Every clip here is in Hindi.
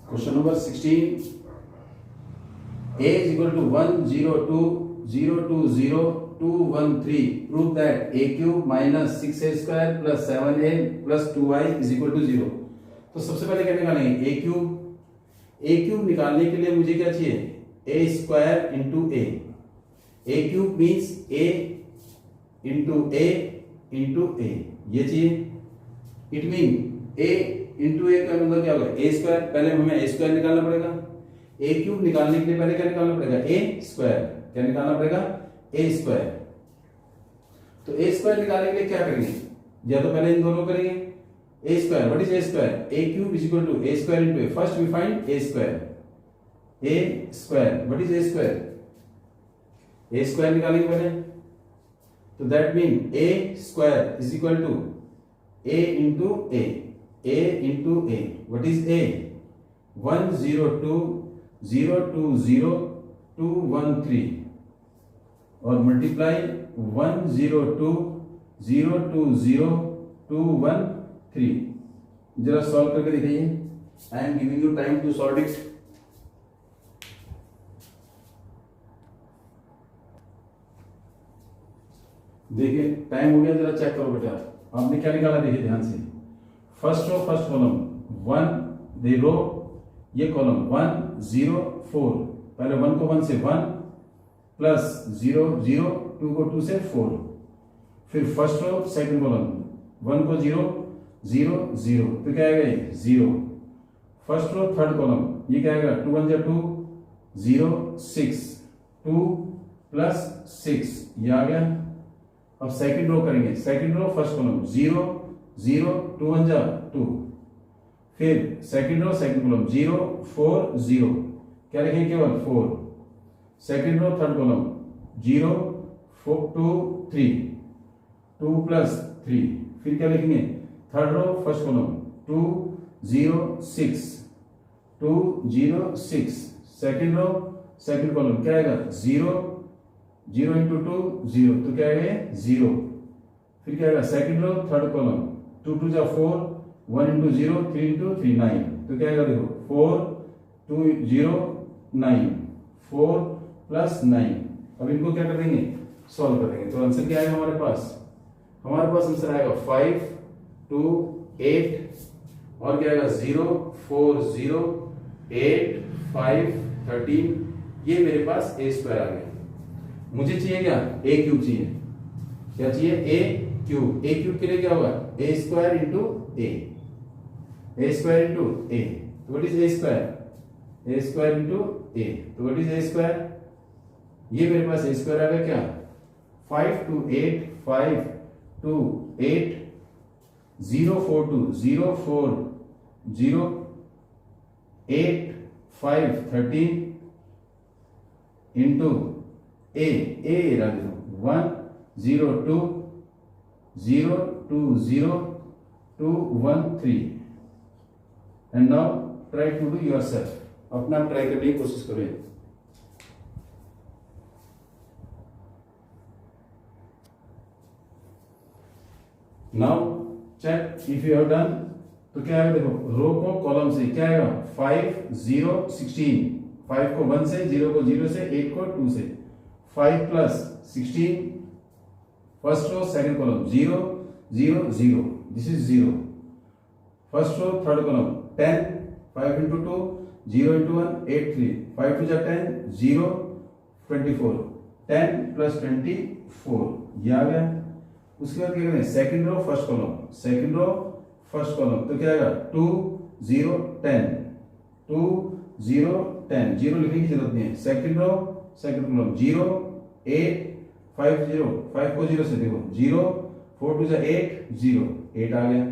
Question number 16. A is equal to 1, 0, 2, 0, 2, 0, 2, 1, 3. Prove that a cube minus 6a square plus 7a plus 2y is equal to 0. तो सबसे पहले क्या निकालेंगे? a क्यूब निकालने के लिए मुझे क्या चाहिए? a square into a cube means a into a ये चाहिए. It mean a into a का मतलब क्या होगा? a square. पहले हमें a स्क्वायर निकालना पड़ेगा. a क्यूब निकालने के लिए पहले क्या निकालना पड़ेगा? a square. क्या निकालना पड़ेगा? a square. तो a स्क्वायर निकालने के लिए क्या करेंगे? या तो पहले इन दोनों करेंगे. a square, what is a square? a cube is equal to a square into a. First we find a square. What is a square? a square निकालेंगे पहले. तो that mean a square is equal to a into a. What is a? 1 0 2 0 2 0 2 1 3 और मल्टीप्लाई 1 0 2 0 2 0 2 1 3. जरा सॉल्व करके दिखाइए. I am giving you time to solve it. देखिए टाइम हो गया. जरा चेक करो बेटा, आपने क्या निकाला? देखिए ध्यान से. First row first column 1, the row ये कॉलम 1 0 4. पहले 1 को 1 से 1 प्लस 0 0 2 को 2 से 4. फिर फर्स्ट रो सेकंड कॉलम 1 को 0 0 0 तो क्या आएगा? 0. फर्स्ट रो थर्ड कॉलम ये क्या आएगा? 2 1 2 0 6 2 प्लस 6 ये आ गया. अब सेकंड रो करेंगे. Second row first column 0 0 2 1 2. फिर सेकंड रो सेकंड कॉलम 0 4 0. क्या लिखेंगे? केवल 4. Second row third column 0 4 2 3 2 plus 3. फिर क्या लिखेंगे? Third row first column 2 0 6 2 0 6. Second row second column क्या आएगा? 0 0 इंटू 2 0 तो क्या आएगा? 0. फिर क्या आएगा? Second row third column 2 2 4 1 into 0 3 into 3 9 तो क्या आएगा? देखो 4 2 0 9 4 प्लस 9. अब इनको क्या कर देंगे? सॉल्व कर देंगे. तो आंसर क्या आएगा हमारे पास? हमारे पास आंसर आएगा 5 2 8 और क्या आएगा? 0 4 0 8 5 13. ये मेरे पास a स्क्वायर आ गया. मुझे चाहिए क्या? a क्यूब चाहिए. क्या चाहिए? a cube. a क्यूब के लिए क्या होगा? a square into a square into a. तो what is a square? a square into a. तो व्हाट इज a स्क्वायर? ये मेरे पास a स्क्वायर आ गया क्या? 5 2 8 5 2 8 0 4 2 0 4 0 8 5 13 इंटू a रख दो 1 0 2 0 2 0 2 1 3. And now try to do yourself. अपना ट्राई करने की कोशिश करें. Now check if you have done. तो क्या है? देखो रो को कॉलम से क्या आएगा? 5 0 16. 5 को 1 से, 0 को 0 से, 8 को 2 से. 5 plus 16. First row second column 0 0 0. This is 0. First row third column 10 5 into 2 0 into 1 8 3 5 2 10 0 24 10 plus 24 ये आ गया. उसके बाद क्या करें? Second row first column. Second row first column तो क्या आएगा? 2 0 10 2 0 10. 0 लिखने की जरूरत नहीं है. सेकंड रो सेकंड कॉलम 0 8 5 0 5 को 0 से देखो 0 4 2 8 0 8 आ गया.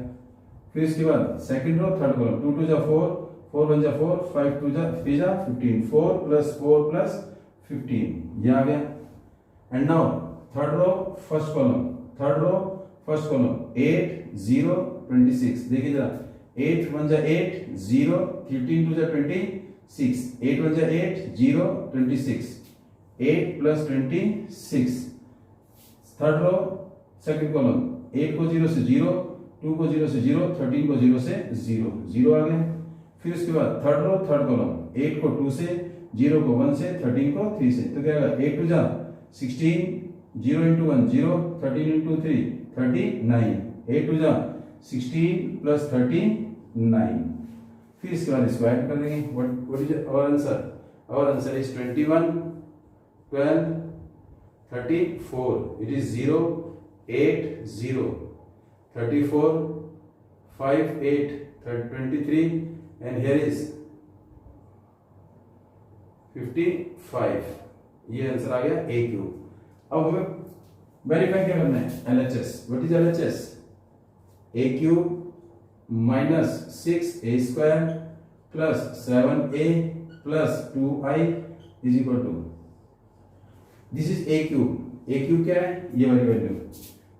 फिर इसके बाद second row third column 2 2 4 4 1 4 5 2 3 15 4 plus 4 plus 15 ये आ गया. And now third row first column 8 0 26. देखिए जरा 8 1 8 0 13 2 26. 8 1 8 0 26 8 plus 26. Third row second column 8 को 0 से 0 2 को 0 से 0 13 को 0 से 0 0 आ गए. फिर उसके बाद थर्ड रो थर्ड कॉलम, 8 को 2 से, 0 को 1 से, 13 को 3 से, तो क्या होगा 8 टू जा 16, 0 इंटू 1 0, 13 इंटू 3 39, 8 टू जा 16 प्लस 39। फिर इसके बाद इसको ऐड कर देंगे। What is our answer? Our answer is 21 12 34, it is 0 8 0 34 5 8 23, and here is 55। ये आंसर आ गया ए क्यूब। अब हमें वेरीफाई क्या करना है? LHS. What is LHS? A cube minus 6a² plus 7a plus 2i is equal to, this is a cube. A cube क्या है? ये वाली value,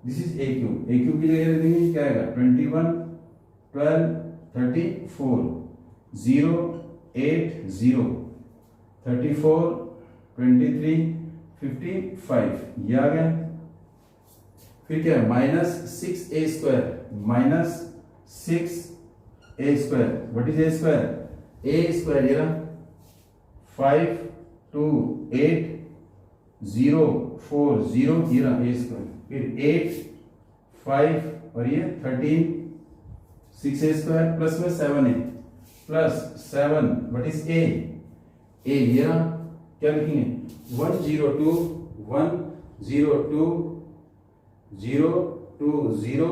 this is a cube. A cube की जगह देंगे क्या आएगा? 21 12 34 0 8 0 34 23 55, ये आ गया। फिर क्या है? Minus 6a², minus 6a²। What is a²? a² ये रहा 5 2 8 0 4 0, ये रहा a²। फिर 8 5 और ये 13, 6a² प्लस में 7a plus 7, what is a? ये रहा, क्या लिखेंगे? 102 102 0 2 0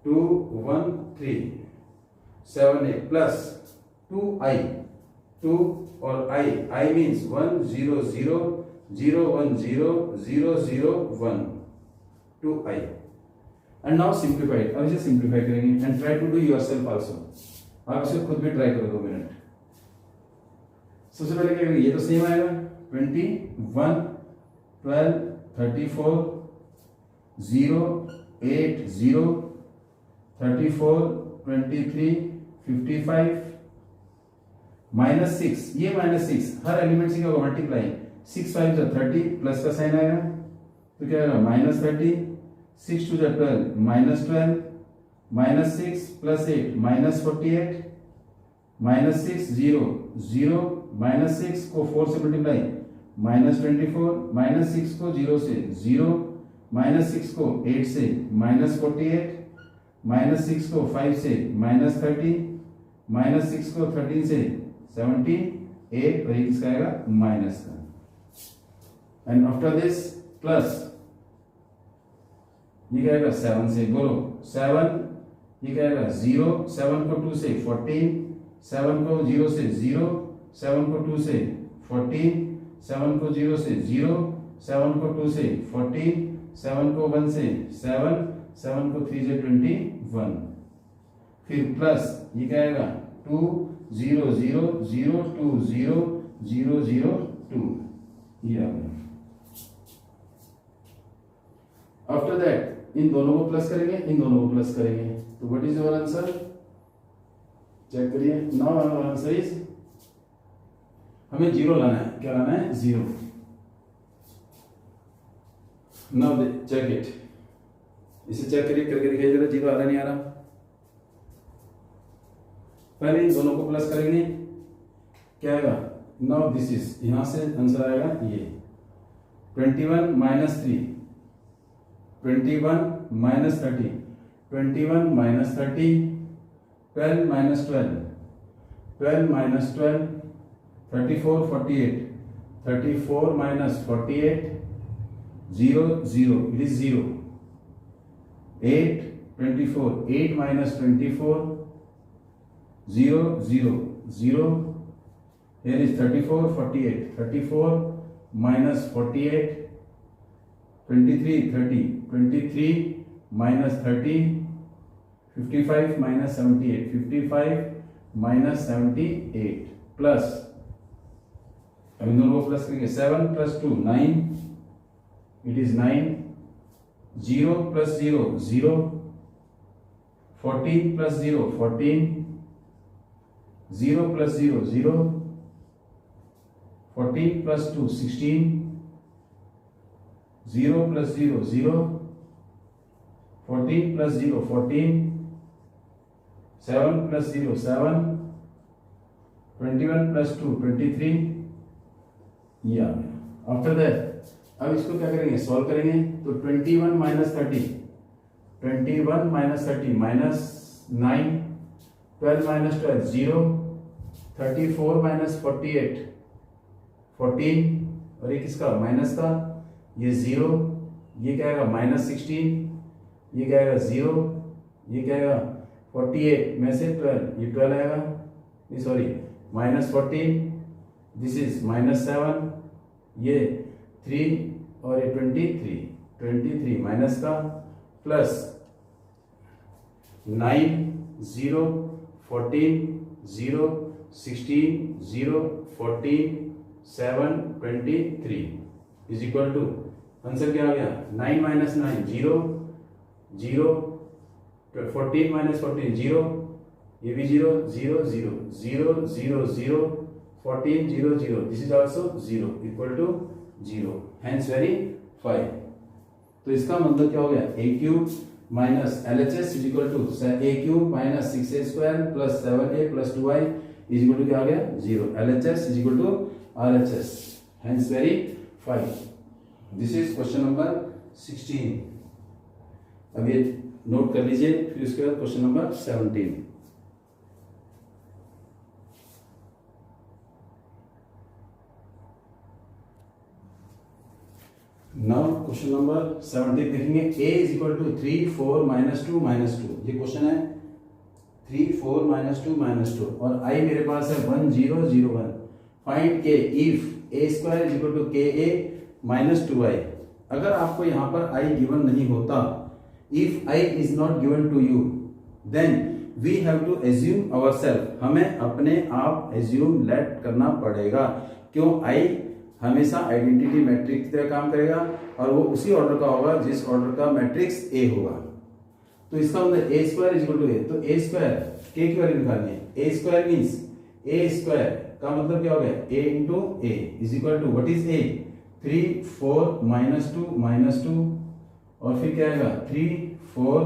2 1 3 7a प्लस 2i, 2 और i means 1 0 0 0 1 0 0 0 1 2i। And now simplify. अब इसे सिंप्लीफाई करेंगे and try to do yourself also. आप इसे खुद भी ट्राई करो 2 मिनट। सबसे पहले क्या करेंगे? ये तो सेम आएगा 21 12 34 0 8 0 34 23 55 माइनस 6, ये माइनस 6 हर एलिमेंट से क्या होगा? मल्टीप्लाई। 6 5 जा 30 प्लस का साइन आएगा, तो क्या आएगा? माइनस 30, 6 2 जा 12 minus 12, minus 6 plus 8 minus 48, minus 6 0 0, minus 6 को 4 से मल्टीप्लाई माइनस 24, माइनस 6 को 0 से 0, माइनस 6 को 8 से माइनस 48, माइनस 6 को 5 से माइनस 30, माइनस 6 को 13 से 78, और ये किसका आएगा? माइनस का। एंड आफ्टर दिस प्लस, ये क्या आएगा? 7 से, बोलो 7, ये क्या आएगा? 0, 7 को 2 से 14, 7 को 0 से 0, 7 को 2 से 14, 7 को 0 से 0, 7 को 2 से 14, 7 को 1 से 7, 7 को 3 से 21। फिर प्लस, ये क्या आएगा? 2 0 0 0 2 0 0 0 2, ये आ गया। आफ्टर दैट इन दोनों को प्लस करेंगे, इन दोनों को प्लस करेंगे, तो what is our answer? Check करिए। नाउ आवर आंसर इज, हमें 0 लाना है। क्या लाना है? 0। Now check it. इसे चेक करिए, करके दिखाइए जरा, 0 आ रहा नहीं आ रहा। पहले इन दोनों को प्लस करेंगे, क्या आएगा? नाउ दिस इज, यहां से आंसर आएगा ये 21 minus 3, 21 minus 30, 21 minus 30, 12 minus 12, 12 minus 12, 34 48, 34 minus 48, 0 0, it is 0, 8 24, 8 minus 24, 0 0 0, here is 34 48, 34 minus 48, 23 30, 23 minus 30, 55 minus 78, 55 minus 78 plus, अब इन दोनों को प्लस करेंगे, 7 plus 2 9, it is 9, 0 plus 0 0, 14 plus 0 14, 0 plus 0 0, 14 plus 2 16, 0 plus 0 0, 14 plus 0 14, 7 plus 0 7, 21 plus 2 23, ये आ गया। आफ्टर दैट अब इसको क्या करेंगे, सॉल्व करेंगे। तो 21 minus 30, 21 minus 30 minus 9, 12 minus 12 0, 34 minus 48 14, और ये किसका माइनस का, ये 0, ये क्या आएगा माइनस 16, ये क्या आएगा 0, ये क्या आएगा 48 में से 12, ये 12 आएगा, ये sorry minus 14, this is minus 7, ये 3 और ये 23 माइनस का, plus 9 0 14 0 16 0 14 7 23 is equal to, answer क्या आ गया 9 माइनस 9 0 0, 14 माइनस 14 0, ये भी 0 0 0 0 0 0 14 0 0, this is also 0 equal to 0, hence verify. तो इसका मतलब क्या हो गया, a cube minus L H S is equal to a cube minus 6a square plus 7a plus 2y is equal to क्या आ गया 0, L H S is equal to R H S, hence verify. This is question number 16। अब ये नोट कर लीजिए, फिर उसके बाद question number 17। Now question number 17 देखेंगे। a is equal to 3 4 minus 2 minus 2, ये क्वेश्चन है 3 4 माइनस 2 माइनस 2, और i मेरे पास है 1 0 0 1। Find k if a square is equal to ka minus 2i। अगर आपको यहाँ पर i गिवन नहीं होता, if i is not given to you, then we have to assume ourself, हमें अपने आप एज्यूम लेट करना पड़ेगा। क्यों, i हमेशा आइडेंटिटी मैट्रिक्स की तरह काम करेगा और वो उसी ऑर्डर का होगा जिस ऑर्डर का मैट्रिक्स a होगा। तो इसका मतलब a square is equal to a, तो a स्क्वायर k की वैल्यू निकालनी है। a square means a square का मतलब क्या हो गया, a into a is equal to what is a, 3 4 minus 2 और फिर क्या आएगा 3 4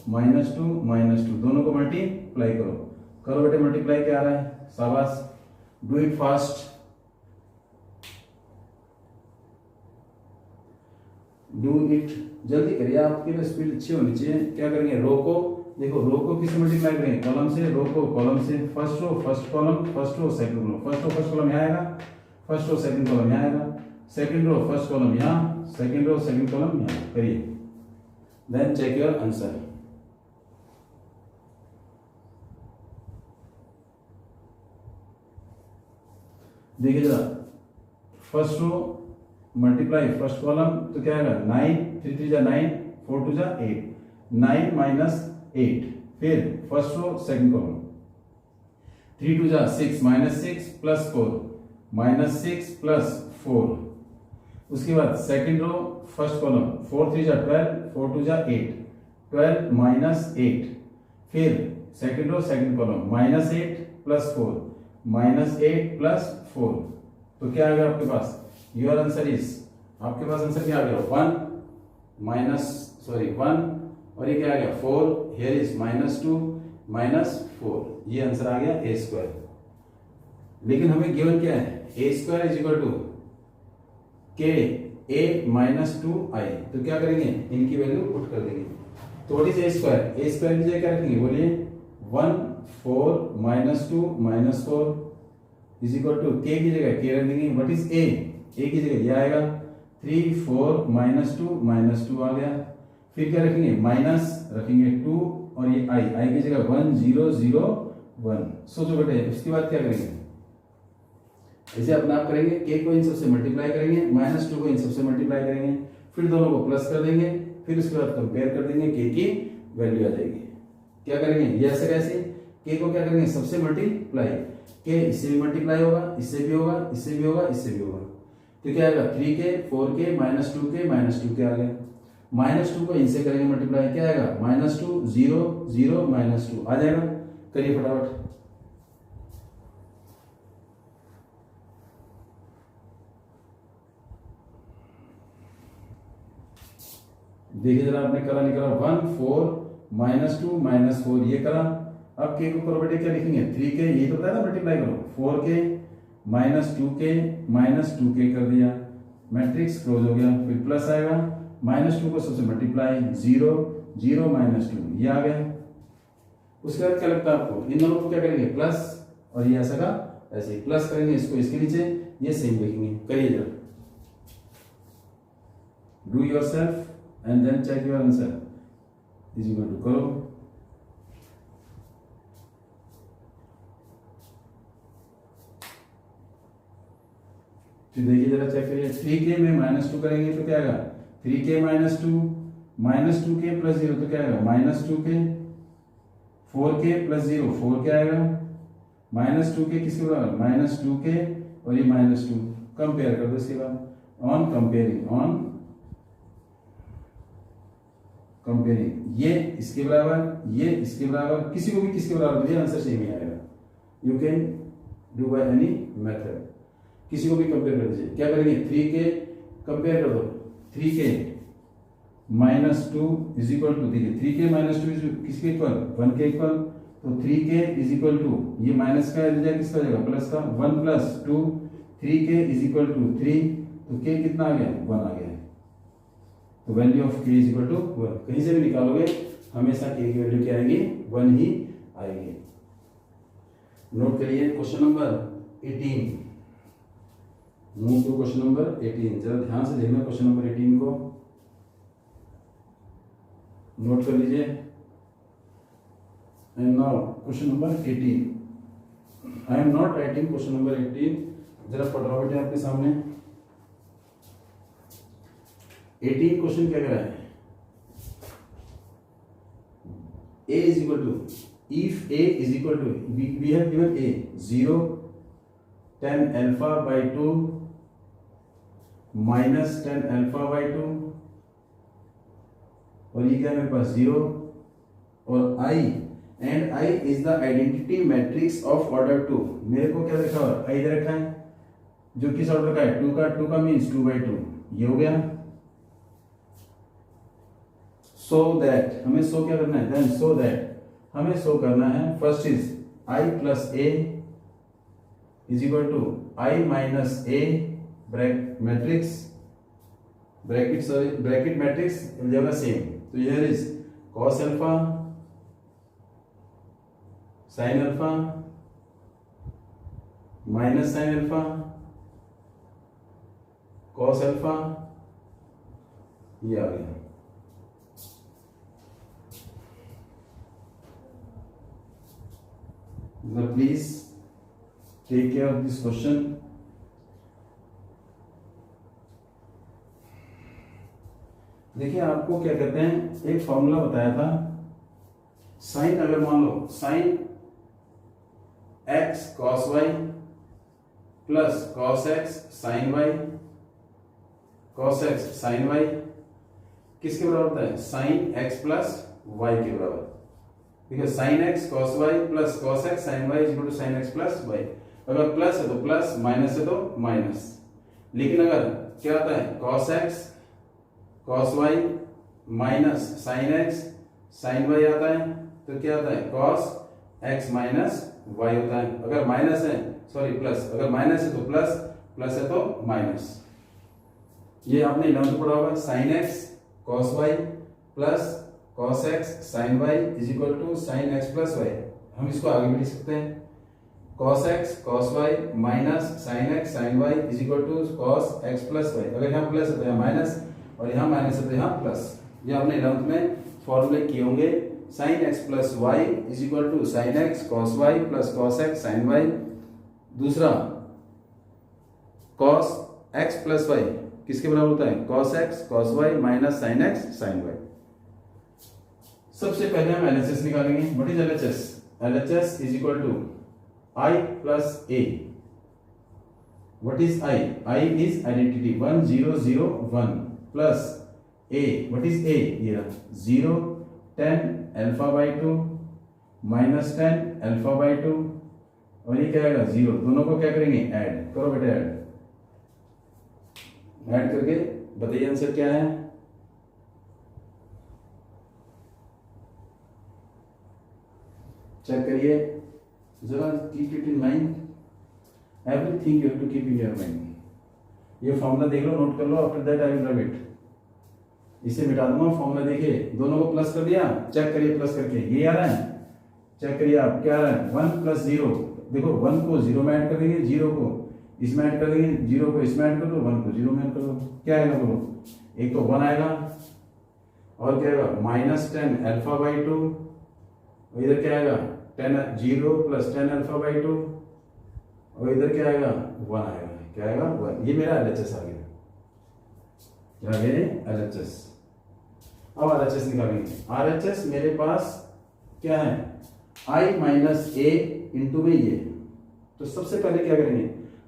माइनस 2 दोनों को मल्टीप्लाई करो, करो बेटे मल्टीप्लाई, क्या आ रहा है, शाबाश, do it fast, do it जल्दी करिए, आपके लिए स्पीड अच्छी होनी चाहिए। क्या करेंगे, रो को देखो, रो को किससे मल्टीप्लाई करेंगे, कॉलम से, रो को कॉलम से, first row first column, first row second column, first row first column यहाँ आएगा, फर्स्ट रो सेकंड कॉलम यहाँ आएगा, सेकंड रो फर्स्ट कॉलम यहाँ, सेकंड रो सेकंड कॉलम यहाँ, करिए, देन चेक योर आंसर। देखिए जरा, first row multiply first column, तो क्या आएगा 9 3 3 जा 9 4 2 जा 8, 9 माइनस 8, फिर फर्स्ट रो सेकंड कॉलम, 3 2 जा 6 माइनस 6 प्लस 4 माइनस 6 प्लस 4, उसके बाद सेकंड रो फर्स्ट कॉलम, 4 3 जा 12 4 2 जा 8, 12 माइनस 8, फिर second row second column minus 8 plus 4 minus 8 plus 4, तो क्या आ गया आपके पास, योर आंसर इज, आपके पास आंसर क्या आ गया 1 माइनस 1 और ये क्या आ गया 4, हियर इज माइनस 2 माइनस 4, ये आंसर आ गया a स्क्वायर। लेकिन हमें गिवन क्या है, a square is equal to k a minus 2i, तो क्या करेंगे, इनकी वैल्यू पुट कर देंगे। तो what is a square, a square की जगह क्या रखेंगे, बोलिए 1 4 minus 2 minus 4 is equal to k की जगह k रख देंगे, व्हाट इज a की जगह ये आएगा 3 4 माइनस 2 आ गया, फिर क्या रखेंगे, माइनस रखेंगे 2 और ये i की जगह 1 0 0 1। सोचो बेटे, उसके बाद क्या करेंगे, इसे अपने आप करेंगे, k को इन सबसे मल्टीप्लाई करेंगे, माइनस 2 को इन सबसे मल्टीप्लाई करेंगे, फिर दोनों को प्लस कर देंगे, फिर उसके बाद कंपेयर कर देंगे, k की वैल्यू आ जाएगी। क्या करेंगे, ये ऐसे कैसे, k को क्या करेंगे सबसे मल्टीप्लाई, k इससे भी मल्टीप्लाई होगा, इससे भी होगा, इससे भी होगा, इससे भी होगा, तो क्या आएगा 3k 4k माइनस 2k आ गया, माइनस 2 को इनसे करेंगे मल्टीप्लाई, क्या आएगा माइनस 2 0 0 माइनस 2 आ जाएगा, करिए फटाफट। देखिए जरा, आपने करा निकला 1 4 माइनस 2 माइनस 4 ये करा, अब के को करो बेटे, क्या लिखेंगे 3k, ये तो बताया ना मल्टीप्लाई करो, 4k minus 2k minus 2k कर दिया, मैट्रिक्स क्लोज हो गया, फिर प्लस आएगा, -2 को सबसे मल्टीप्लाई, 0 0 -2 ये आ गया। उसके बाद क्या लगता है आपको, इन दोनों को क्या करेंगे प्लस, और ये ऐसा का ऐसे प्लस करेंगे, इसको इसके नीचे, ये सेम लिखेंगे। करिए जरा, do yourself and then check your answer is equal to करो। फिर देखिए जरा चेक करिए, 3k में -2 करेंगे तो क्या आएगा, 3k माइनस 2k प्लस 0 तो क्या आएगा -2k, 4k प्लस 0 4k आएगा, -2k किसके बराबर -2k, और ये -2 कंपेयर कर दो इसके बाद, ऑन कंपेयरिंग ये इसके बराबर, ये इसके बराबर, किसी को भी किसके बराबर दिया आंसर सेम ही आएगा। You can do by any method, किसी को भी कंपेयर कर दीजिए। क्या करेंगे, 3k कंपेयर कर दो, 3k -2 इज इक्वल टू, देखिए 3k -2 किसके इक्वल, 1 के इक्वल, तो 3k इज इक्वल टू, ये माइनस का एरिया किसका हो जाएगा, प्लस का, 1 + 2, 3k इज इक्वल टू 3, तो k कितना आ गया, 1 आ गया। तो value of k is equal to 1, कहीं से भी निकालोगे हमेशा k की वैल्यू क्या आएगी, 1 ही आएगी। नोट करिए question number 18, move to question number 18, जरा ध्यान से देखना क्वेश्चन नंबर 18 को, नोट कर लीजिए। And now question number 18, I am not writing question number 18, जरा पढ़ रहा हूं बेटे आपके सामने। 18 क्वेश्चन क्या कह रहा है, a is equal to, if a is equal to, we have given a 0 tan alpha by 2 minus tan alpha by 2, और ये क्या है मेरे पास 0, और i and i is the identity matrix of order 2, मेरे को क्या लिखा हुआ है, i दे रखा है जो किस ऑर्डर का है, 2 का मीन्स 2/2, ये हो गया। सो दैट हमें शो क्या करना है, देन सो दैट हमें शो करना है, first is i plus a is equal to i minus a matrix bracket matrix जगह सेम, तो here is cos alpha sin alpha minus sin alpha cos alpha, ये आ गया। Please take care of this question. देखिए आपको क्या कहते हैं, एक फॉर्मूला बताया था, साइन अगर मान लो sine x cos y plus cos x sin y, cos x sin y किसके बराबर होता है, साइन x प्लस y के बराबर, ठीक है, sine x cos y plus cos x sin y is equal to sine x plus y, अगर प्लस है तो प्लस, माइनस है तो माइनस, लेकिन अगर क्या आता है cos x cos y minus sin x sin y आता है, तो क्या आता है cos x माइनस y होता है, अगर माइनस है सॉरी प्लस, अगर माइनस है तो प्लस, प्लस है तो माइनस। ये आपने 11th पढ़ा होगा, sin x cos y plus cos x sin y is equal to sin x plus y, हम इसको आगे भी लिख सकते हैं, cos x cos y minus sin x sin y is equal to cos x plus y, अगर यहाँ प्लस है तो यहाँ माइनस, और यहाँ माइनस है तो यहाँ प्लस। ये आपने 11th में फॉर्मूले किए होंगे, sin x plus y is equal to sin x cos y plus cos x sin y, दूसरा cos x प्लस y किसके बराबर होता है, cos x cos y minus sin x sin y। सबसे पहले हम LHS निकालेंगे, what is LHS, LHS is equal to i plus a, what is i, i is identity 1 0 0 1 plus a, what is a, ये रहा 0 tan alpha by 2 minus tan alpha by 2, और ये क्या आएगा 0, दोनों को क्या करेंगे ऐड करो बेटा, ऐड करके बताइए आंसर क्या है। चेक करिए जरा, keep it in mind, everything you have to keep in your mind. ये फॉर्मूला देख लो, नोट कर लो, after that I will rub it. इसे मिटा दूंगा, फॉर्मूला देखिए, दोनों को प्लस कर दिया, चेक करिए प्लस करके, ये आ रहा है, चेक करिए आप क्या आ रहा है, 1 + 0। देखो 1 को 0 में ऐड कर देंगे, 0 को इसमें ऐड कर देंगे, 0 को इसमें ऐड कर दो, 1 को 0 में ऐड कर दो, क्या आएगा बोलो, एक तो 1 आएगा और क्या आएगा -10 α/2, और इधर क्या आएगा 0 + 10 α/2, और इधर क्या आएगा 1 आएगा, क्या आएगा 1। ये मेरा LHS आ गया, क्या आ गया LHS। अब RHS निकालेंगे। RHS मेरे पास क्या है, I - A इंटू में ये, तो सबसे पहले क्या करेंगे,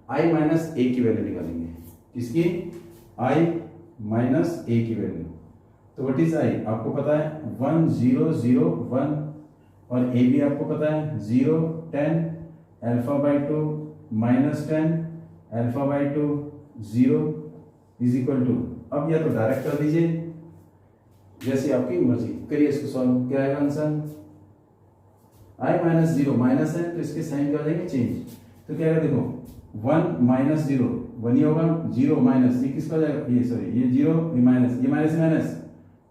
I - A की वैल्यू निकालेंगे, किसकी, I - A की वैल्यू। तो व्हाट इज I, आपको पता है 1 0 0 1, और A भी आपको पता है 0 10 α/2 -10 α/2 0 इज इक्वल टू, अब या तो डायरेक्ट कर दीजिए, जैसी आपकी मर्जी, करिए इसको सॉल्व, क्या आएगा आंसर, I - 0 माइनस है तो इसके साइन क्या हो जाएंगे चेंज, तो क्या आएगा देखो 1 - 0 1 ही होगा, 0 माइनस, ये किसका जाएगा, ये सॉरी ये 0 ये माइनस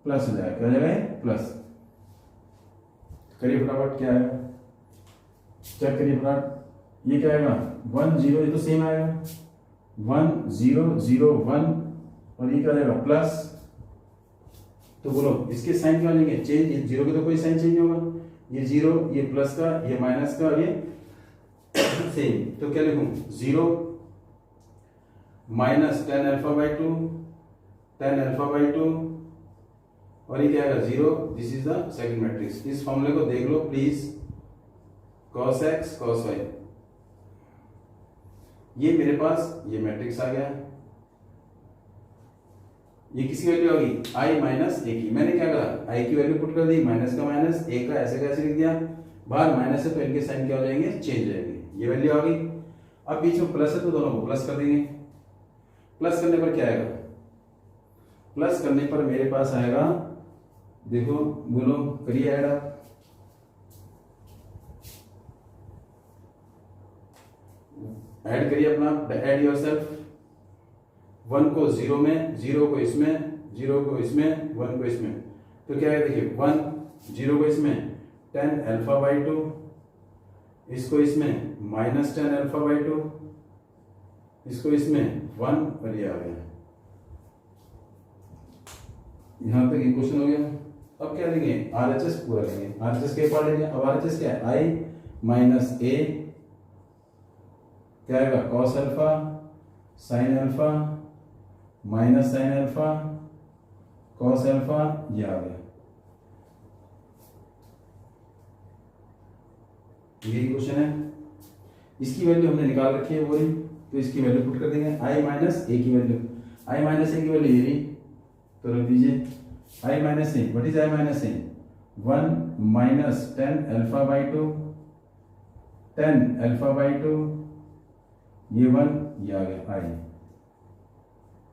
प्लस हो जाएगा, क्या हो जाएगा प्लस। करिए फटाफट क्या आएगा, चेक करिए फटाफट, ये क्या आएगा 1 0, ये तो सेम आएगा 1 0 0 1, और ये क्या जाएगा प्लस, तो बोलो इसके साइन क्या हो जाएंगे चेंज, ये 0 के तो कोई साइन चेंज नहीं होगा, ये 0 ये प्लस का ये माइनस का ये सेम, तो क्या लिखूं 0 -10 α/2 10 α/2, और ये क्या आएगा 0, this is the second matrix. इस फॉर्मूले को देख लो please, cos x cos y, ये मेरे पास ये मैट्रिक्स आ गया, ये किसी वैल्यू आ गई I - A की, मैंने क्या करा I की वैल्यू पुट कर दी, माइनस का माइनस, A का ऐसे कैसे लिख दिया, बाहर माइनस है तो इनके साइन क्या हो जाएंगे चेंज हो जाएंगे, ये वैल्यू आ गई। अब बीच में प्लस है तो दोनों को प्लस कर देंगे, प्लस करने पर क्या आएगा, प्लस करने पर मेरे पास आएगा, देखो बोलो करिए ऐड, आप ऐड करिए अपना, ऐड योरसेल्फ, 1 को 0 में, 0 को इसमें, 0 को इसमें, 1 को इसमें, तो क्या है देखिए 1 0 को इसमें 10 α/2, इसको इसमें -10 α/2, इसको इसमें 1, और ये आ गया, यहां तक ये क्वेश्चन हो गया। अब क्या लेंगे RHS पूरा लेंगे, RHS के पार्ट लेंगे। अब RHS क्या है I - A, क्या आएगा cos alpha sin alpha minus sine alpha cos alpha, ये आ गया, यही क्वेश्चन है। इसकी वैल्यू हमने निकाल रखी है वही, तो इसकी वैल्यू पुट कर देंगे, I - A की वैल्यू, I - A की वैल्यू ये रही, तो रख दीजिए I - A, what is I - A, 1 - 10 α/2 10 α/2, ये 1 ये आ गया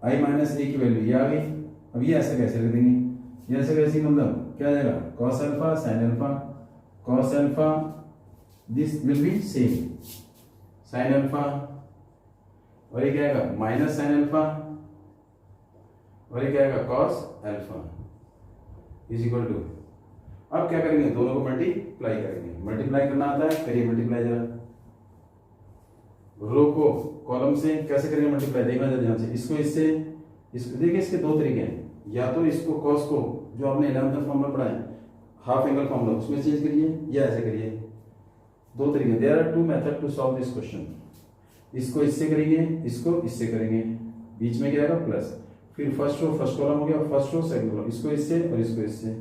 I - A की वैल्यू ये आ गई। अब ये ऐसे कैसे लिख देंगे, ये ऐसे कैसे, मतलब क्या आ जाएगा cos alpha sin alpha, cos alpha this will be same sin alpha, और ये क्या आएगा माइनस साइन अल्फा, और ये क्या आएगा cos alpha is equal to, अब क्या करेंगे दोनों को मल्टीप्लाई करेंगे, मल्टीप्लाई करना आता है, करिए मल्टीप्लाई जरा, रो को कॉलम से कैसे करेंगे मल्टीप्लाई, देखना जरा ध्यान से, इसको इससे, इसको देखिए, इसके दो तरीके हैं, या तो इसको cos को जो आपने 11th फॉर्मूला पढ़ा है हाफ एंगल फॉर्मूला उसमें चेंज करिए, या ऐसे करिए, दो तरीके, there are two method to solve this question. इसको इससे करेंगे, इसको इससे करेंगे, बीच में क्या आएगा प्लस, फिर फर्स्ट रो फर्स्ट कॉलम हो गया, फर्स्ट रो सेकंड रो, इसको इससे और इसको इससे,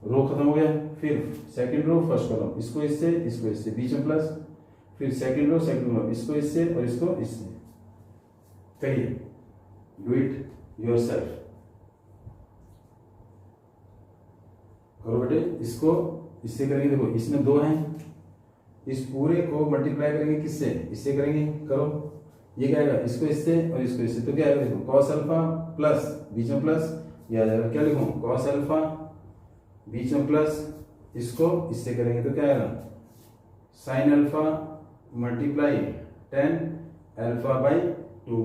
रो खत्म हो गया, फिर सेकंड रो फर्स्ट कॉलम, इसको इससे, बीच में प्लस, फिर सेकंड रो सेकंड रो, इसको इससे और इसको इससे, करिए, डू इट योरसेल्फ, करो बेटे, इसको इससे करेंगे, देखो इसमें दो हैं, इस पूरे को मल्टीप्लाई करेंगे किससे, इससे करेंगे, करो, ये क्या आएगा इसको इससे और इसको इससे, तो क्या आएगा देखो cos अल्फा प्लस बीच में प्लस, ये आ जाएगा, क्या लिखूं cos अल्फा बीच में प्लस इसको इससे करेंगे तो क्या आएगा, sine alpha multiply ten alpha by two.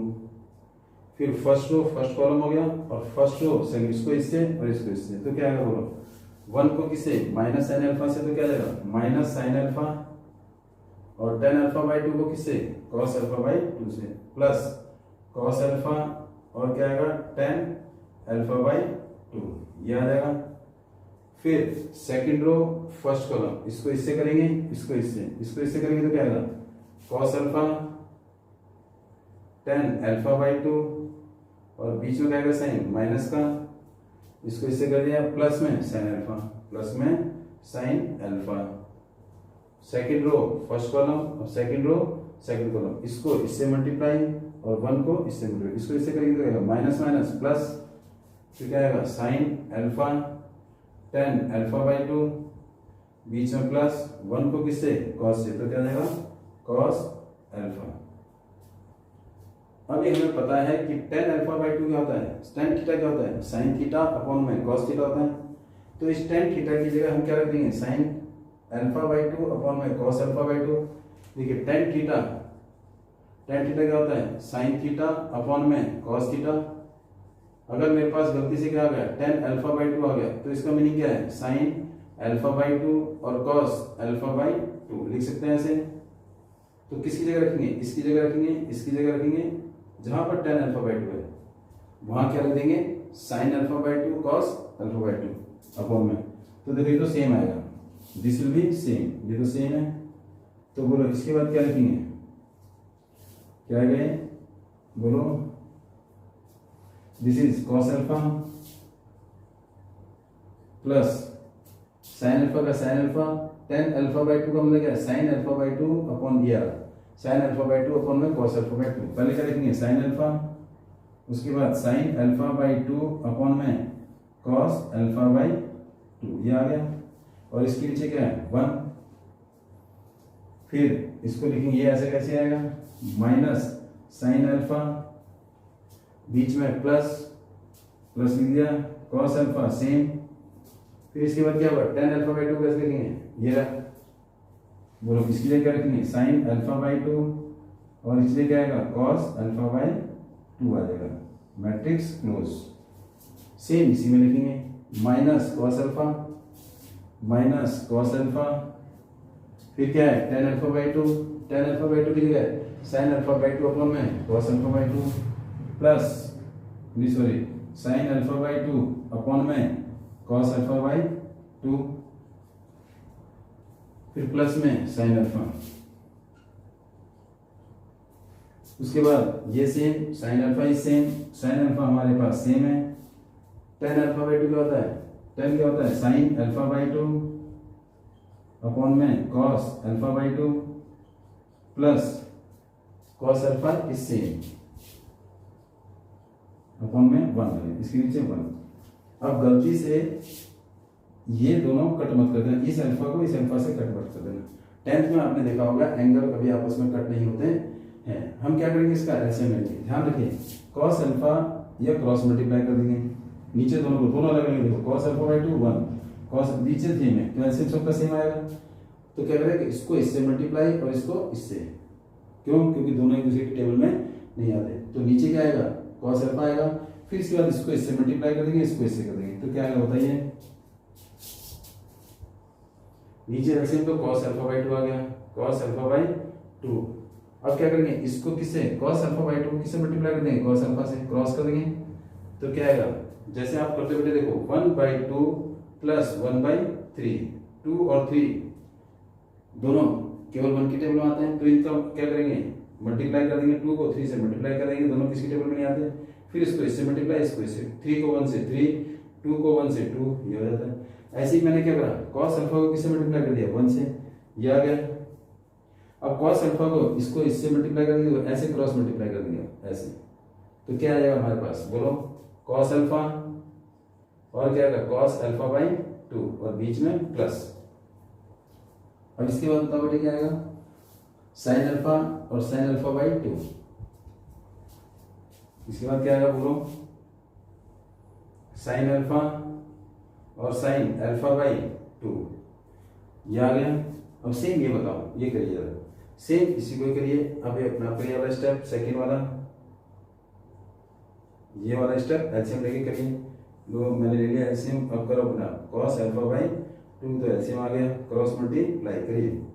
फिर फर्स्ट रो फर्स्ट कॉलम हो गया और फर्स्ट रो सेकंड, इसको इससे और इसको इससे, तो क्या आएगा बोलो, वन को किससे माइनस साइन अल्फा से, तो क्या जाएगा माइनस साइन अल्फा, और टेन अल्फा बाई टू को किससे कॉस अल्फा बाई टू से, प्लस कॉस अल्फा और क्या आएगा टेन अल्फा बाई टू, ये आ जाएगा। फिर सेकंड रो फर्स्ट कॉलम, इसको इससे करेंगे, इसको इससे करेंगे तो क्या आएगा cos alpha tan alpha by to, और बीच में क्या आएगा साइन माइनस का, इसको इससे कर दिया प्लस में साइन अल्फा, प्लस में sine alpha. Second row first column और सेकंड रो सेकंड कॉलम, इसको इससे मल्टीप्लाई और वन को इससे मल्टीप्लाई, इसको इससे करेंगे तो आएगा माइनस माइनस प्लस, फिर क्या आएगा sine alpha tan alpha by two, बीच में प्लस, वन को किससे कॉस से, तो क्या जाएगा कॉस अल्फा। अभी हमें पता है कि टेन अल्फा बाई टू क्या होता है, टेन थीटा क्या होता है, साइन थीटा अपॉन में कॉस थीटा होता है। तो इस टेन थीटा की जगह हम क्या रख देंगे, sign alpha by two upon में कॉस अल्फा बाई टू। देखिए टेन थीटा क्या होता है, साइन थीटा अपॉन में कॉस थीटा। अगर मेरे पास गलती से क्या आ गया टेन अल्फा बाई टू आ गया, तो इसका मीनिंग क्या है, साइन अल्फा बाई टू और कॉस अल्फा बाई टू लिख सकते हैं ऐसे। तो किसकी जगह रखेंगे, इसकी जगह रखेंगे, इसकी जगह रखेंगे, जहां पर टेन अल्फा बाई टू है वहां क्या रख देंगे sign alpha by to cos alpha by two upon में। तो देखो ये तो सेम आएगा, दिस विल बी सेम, ये तो सेम है। तो बोलो इसके बाद क्या लिखेंगे, क्या गए बोलो, this is cos alpha plus sine alpha का sine alpha, tan alpha by two का मतलब क्या है sine alpha by two upon दिया, sine alpha by two upon में कॉस अल्फा बाई टू। पहले क्या लिखेंगे साइन अल्फा, उसके बाद sine alpha by two upon में कॉस अल्फा बाई टू, ये आ गया। और इसके नीचे क्या है वन, फिर इसको लिखेंगे ये ऐसे कैसे आएगा, माइनस साइन अल्फा, बीच में प्लस प्लस लिख दिया, कॉस अल्फा सेम, फिर इसके बाद क्या हुआ टेन अल्फा बाई टू कैसे लिखेंगे, ये रहा। बोलो इसके लिए क्या रखेंगे साइन अल्फा बाई टू, और इसलिए क्या आएगा कॉस अल्फा बाई टू आ जाएगा, मैट्रिक्स क्लोज। सेम इसी में लिखेंगे माइनस कॉस अल्फा, फिर क्या है tan alpha by two, tan alpha by two की जगह sine alpha by two upon में cos alpha by two, plus sorry sine alpha by two upon में कॉस अल्फा बाई टू, फिर प्लस में साइन अल्फा, उसके बाद ये same sine alpha is same, sine alpha हमारे पास सेम है। टेन अल्फा बाई टू क्या होता है, टेन क्या होता है sine alpha by two upon में cos alpha by two, plus cos alpha is same upon में वन है, इसके नीचे वन। अब गलती से ये दोनों कट मत कर देना, इस अल्फा को इस अल्फा से कट मत कर देना। टेंथ में आपने देखा होगा एंगल कभी आपस में कट नहीं होते हैं। हम क्या करेंगे इसका एलसीएम लेंगे, ध्यान रखिए कॉस अल्फा या क्रॉस मल्टीप्लाई कर देंगे, नीचे दोनों को दोनों अलग अलग देखो, cos alpha by to one, cos नीचे थी में तो एलसीएम सबका सेम आएगा। तो क्या करेंगे इसको इससे मल्टीप्लाई और इसको इससे, क्यों, क्योंकि दोनों एक दूसरे के टेबल में नहीं आते। तो नीचे क्या आएगा cos अल्फा आएगा, फिर इसके बाद इसको इससे मल्टीप्लाई कर देंगे, इसको इससे कर देंगे, तो क्या आएगा बताइए, नीचे एलसीएम तो cos अल्फा बाई टू आ गया, cos अल्फा बाई टू। अब क्या करेंगे इसको किससे cos अल्फा बाई टू किससे मल्टीप्लाई कर देंगे, cos अल्फा से क्रॉस कर देंगे, तो क्या आएगा जैसे आप करते बेटे देखो one by two plus one by three, two और थ्री दोनों केवल वन की टेबल में आते हैं, तो इनका क्या करेंगे मल्टीप्लाई कर देंगे, टू को थ्री से मल्टीप्लाई कर देंगे, दोनों किसकी टेबल में नहीं आते, फिर इसको इससे मल्टीप्लाई, इसको इससे, थ्री को वन से थ्री, टू को वन से टू, ये हो जाता है। ऐसे ही मैंने क्या करा cos अल्फा को किससे मल्टीप्लाई कर दिया, वन से, ये आ गया। अब cos अल्फा को इसको इससे मल्टीप्लाई कर देंगे, ऐसे क्रॉस मल्टीप्लाई कर देंगे ऐसे, तो क्या आ जाएगा हमारे पास बोलो cos अल्फा और क्या आएगा cos अल्फा बाई टू और बीच में प्लस। अब इसके बाद बताओ बेटे क्या आएगा साइन अल्फा और साइन अल्फा बाई टू, इसके बाद क्या आएगा बोलो साइन अल्फा और साइन अल्फा बाई टू, ये आ गया। अब सेम ये बताओ, ये करिए जरा, सेम इसी को करिए। अब ये अपना करिए वाला स्टेप, सेकेंड वाला, ये वाला स्टेप एलसीएम लेके करिए। लो मैंने ले लिया एलसीएम, अब करो अपना cos अल्फा बाई 2, तो एलसीएम आ गया, क्रॉस मल्टीप्लाई करिए।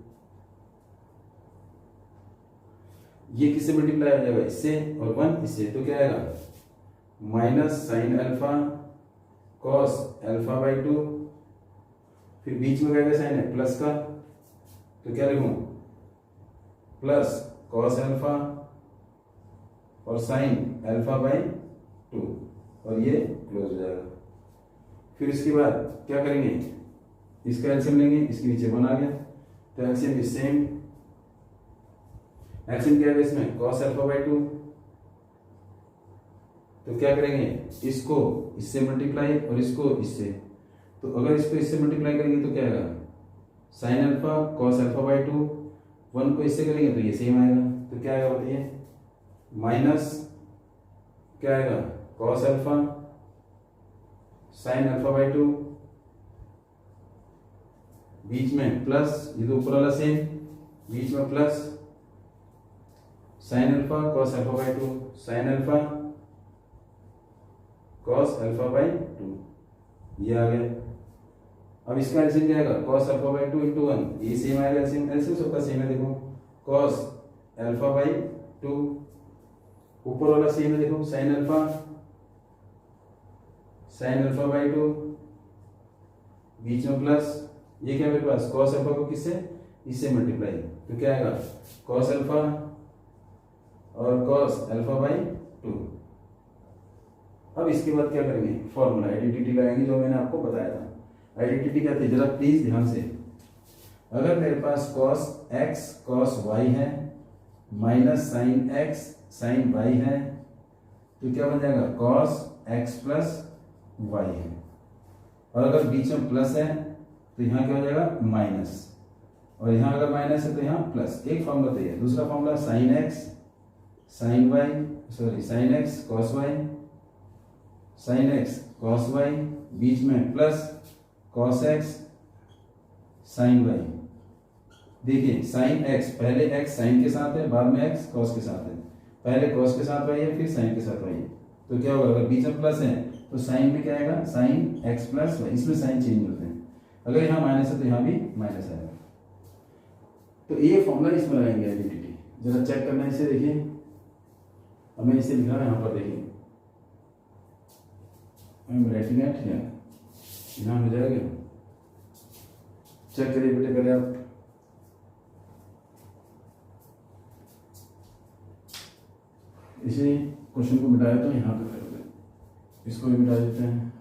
ये किससे मल्टीप्लाई हो जाएगा, इससे, और 1 इससे, तो क्या आएगा minus sine alpha cos alpha by 2, फिर बीच में क्या साइन है प्लस का, तो क्या लिखूं प्लस cos अल्फा और साइन अल्फा बाई 2, और ये क्लोज हो जाएगा। फिर इसके बाद क्या करेंगे, इसका एलसीएम लेंगे, इसके नीचे 1 आ गया, तो एलसीएम इज सेम, एलसीएम क्या है इसमें cos अल्फा बाई 2, तो क्या करेंगे इसको इससे मल्टीप्लाई और इसको इससे, तो अगर इसको इससे मल्टीप्लाई करेंगे तो क्या आएगा sine alpha cos alpha by 2, 1 को इससे करेंगे तो ये सेम आएगा, तो क्या आएगा बताइए माइनस क्या आएगा cos alpha sign alpha by 2, बीच में प्लस, ये तो ऊपर वाला सेम, बीच में plus sine alpha cos alpha by 2, sine alpha cos alpha by 2, ये आ गया। अब इसका एलसीएम क्या आएगा cos अल्फा बाई 2 इंटू 1, ये सेम आएगा, एलसीएम एलसीएम सबका सेम है, देखो cos अल्फा बाई 2, ऊपर वाला सेम है, देखो साइन अल्फा बाई 2, बीच में प्लस, ये क्या मेरे पास cos अल्फा को किससे इससे मल्टीप्लाई, तो क्या आएगा cos अल्फा और cos अल्फा बाई 2। अब इसके बाद क्या करेंगे फॉर्मूला आइडेंटिटी लगाएंगे, जो मैंने आपको बताया था। आइडेंटिटी क्या थी जरा प्लीज ध्यान से, अगर मेरे पास cos x cos y है minus sine x sine y है, तो क्या बन जाएगा cos x प्लस y है, और अगर बीच में प्लस है तो यहाँ क्या हो जाएगा माइनस, और यहाँ अगर माइनस है तो यहाँ प्लस। एक फॉर्मूला तो है, दूसरा formula sine x sine y, sorry sine x cos y, sine x cos y, बीच में plus cos x sine y। देखिए साइन x, पहले x साइन के साथ है, बाद में x cos के साथ है, पहले cos के साथ y है फिर साइन के साथ y है, तो क्या होगा अगर बीच में प्लस है तो साइन में क्या आएगा साइन x प्लस y, इसमें साइन चेंज होते हैं, अगर यहाँ माइनस है तो यहाँ भी माइनस आएगा। तो ये फॉर्मूला इसमें लगाएंगे आइडेंटिटी, जरा चेक करना है इसे, देखिए अब मैं इसे लिखा है यहाँ पर, देखिए I am writing at here, यहाँ हो जाएगा, चेक करिए बेटे पहले आप। इसी क्वेश्चन को मिटाया तो यहाँ पे करोगे, इसको भी मिटा देते हैं।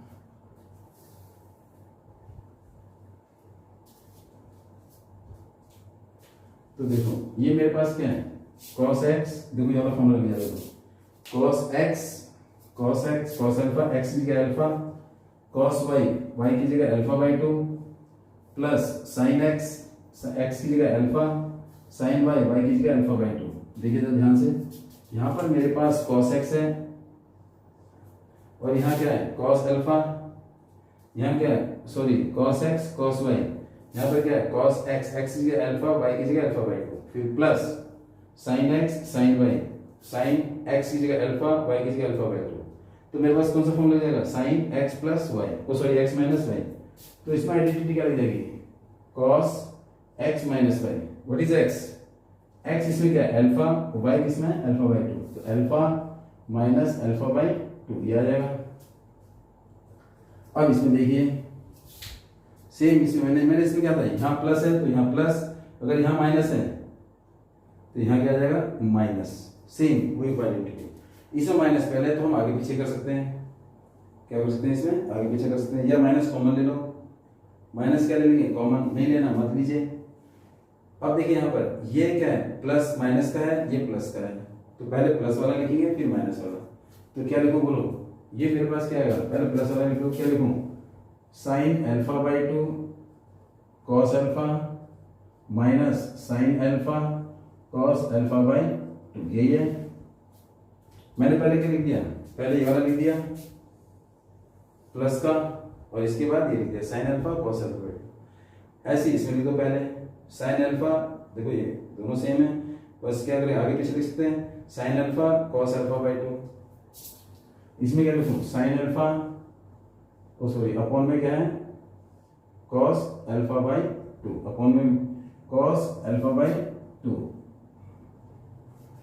तो देखो ये मेरे पास क्या है cos x, देखो यहाँ पर फॉर्मूला लिया, देखो cos x cos alpha, x की जगह अल्फा, cos y y की जगह alpha by 2, plus sine x की जगह अल्फा, साइन y की जगह अल्फा बाई 2। देखिए तो ध्यान से, यहाँ पर मेरे पास cos x है और यहाँ क्या है cos अल्फा, यहाँ क्या है sorry cos x cos y, यहाँ पर क्या है cos x की जगह अल्फा, y की जगह अल्फा बाई 2, फिर plus sine x sine y, sine x की जगह अल्फा, y की जगह अल्फा बाई 2, तो मेरे पास कौन सा फॉर्मूला जाएगा साइन x प्लस y, ओ सॉरी x माइनस y, तो इसमें आइडेंटिटी क्या लग जाएगी cos x minus y, what is x, x इसमें क्या है अल्फा, y किसमें है अल्फा बाई 2, तो अल्फा माइनस अल्फा बाई 2 ये आ जाएगा। अब इसमें देखिए सेम, इसमें मैंने इसमें क्या था यहाँ प्लस है तो यहाँ प्लस, अगर यहाँ माइनस है तो यहाँ क्या आ जाएगा माइनस, सेम वही आइडेंटिटी। इसमें माइनस पहले है तो हम आगे पीछे कर सकते हैं, क्या कर सकते हैं इसमें आगे पीछे कर सकते हैं, या माइनस कॉमन ले लो, माइनस क्या ले लेंगे कॉमन, नहीं लेना मत लीजिए। अब देखिए यहाँ पर ये क्या है प्लस माइनस का है, ये प्लस का है, तो पहले प्लस वाला लिखेंगे फिर माइनस वाला, तो क्या लिखो बोलो, ये मेरे पास क्या आएगा पहले प्लस वाला लिखो, क्या लिखूं sign alpha by 2 cos alpha minus sine alpha cos alpha by 2, यही है। मैंने पहले क्या लिख दिया, पहले ये वाला लिख दिया प्लस का, और इसके बाद ये लिख दिया sine alpha cos alpha by 2। ऐसे ही इसमें लिख दो पहले साइन अल्फा, देखो ये दोनों सेम है, बस क्या करें आगे पीछे लिख सकते हैं sine alpha cos alpha by 2। इसमें क्या लिखूं साइन अल्फा, ओ सॉरी अपॉन में क्या है कॉस अल्फा बाई 2, अपॉन में कॉस अल्फा बाई 2।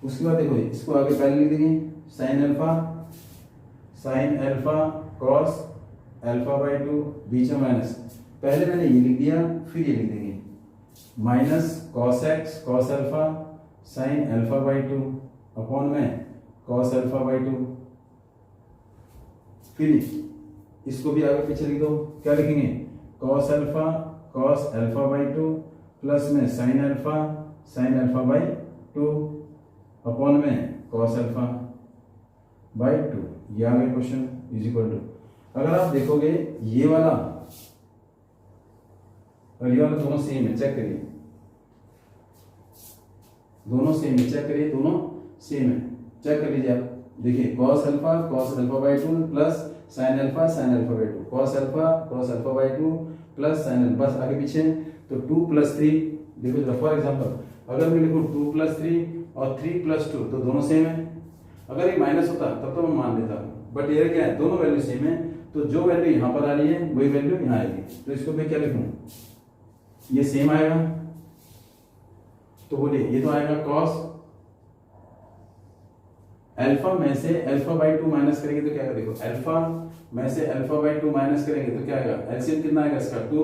उसके बाद देखो इसको आगे पहले लिख देंगे sine alpha cos alpha by 2, बीच में माइनस, पहले मैंने ये लिख दिया फिर ये लिख देंगे minus cos x cos alpha sign alpha by 2 upon में कॉस अल्फा बाई 2। फिर इसको भी आगे पीछे लिख दो, क्या लिखेंगे कॉस अल्फा बाई 2 प्लस में साइन अल्फा बाई 2 अपॉन में कॉस अल्फा बाई 2। ये आ गया क्वेश्चन इज इक्वल टू, अगर आप देखोगे ये वाला और ये वाला दोनों सेम है, चेक करिए दोनों सेम है, चेक करिए दोनों सेम है, चेक कर लीजिए आप, देखिए cos alpha by 2 plus sine alpha by 2, cos alpha by 2 plus sine alpha, बस आगे पीछे तो 2 प्लस 3, देखो फॉर एग्जांपल अगर मैं लिखूं 2 प्लस 3 और 3 प्लस 2 तो दोनों सेम है, अगर ये माइनस होता तब तो मैं मान लेता, बट ये क्या है दोनों वैल्यू सेम है, तो जो वैल्यू यहां पर आ रही है वही वैल्यू यहां आएगी, तो इसको मैं क्या लिखूं ये सेम आएगा, तो बोलिए ये तो आएगा कॉस अल्फा में से अल्फा बाई 2 माइनस करेंगे तो क्या आएगा, देखो अल्फा में से अल्फा बाई 2 माइनस करेंगे तो क्या आएगा, एलसीएम कितना आएगा इसका 2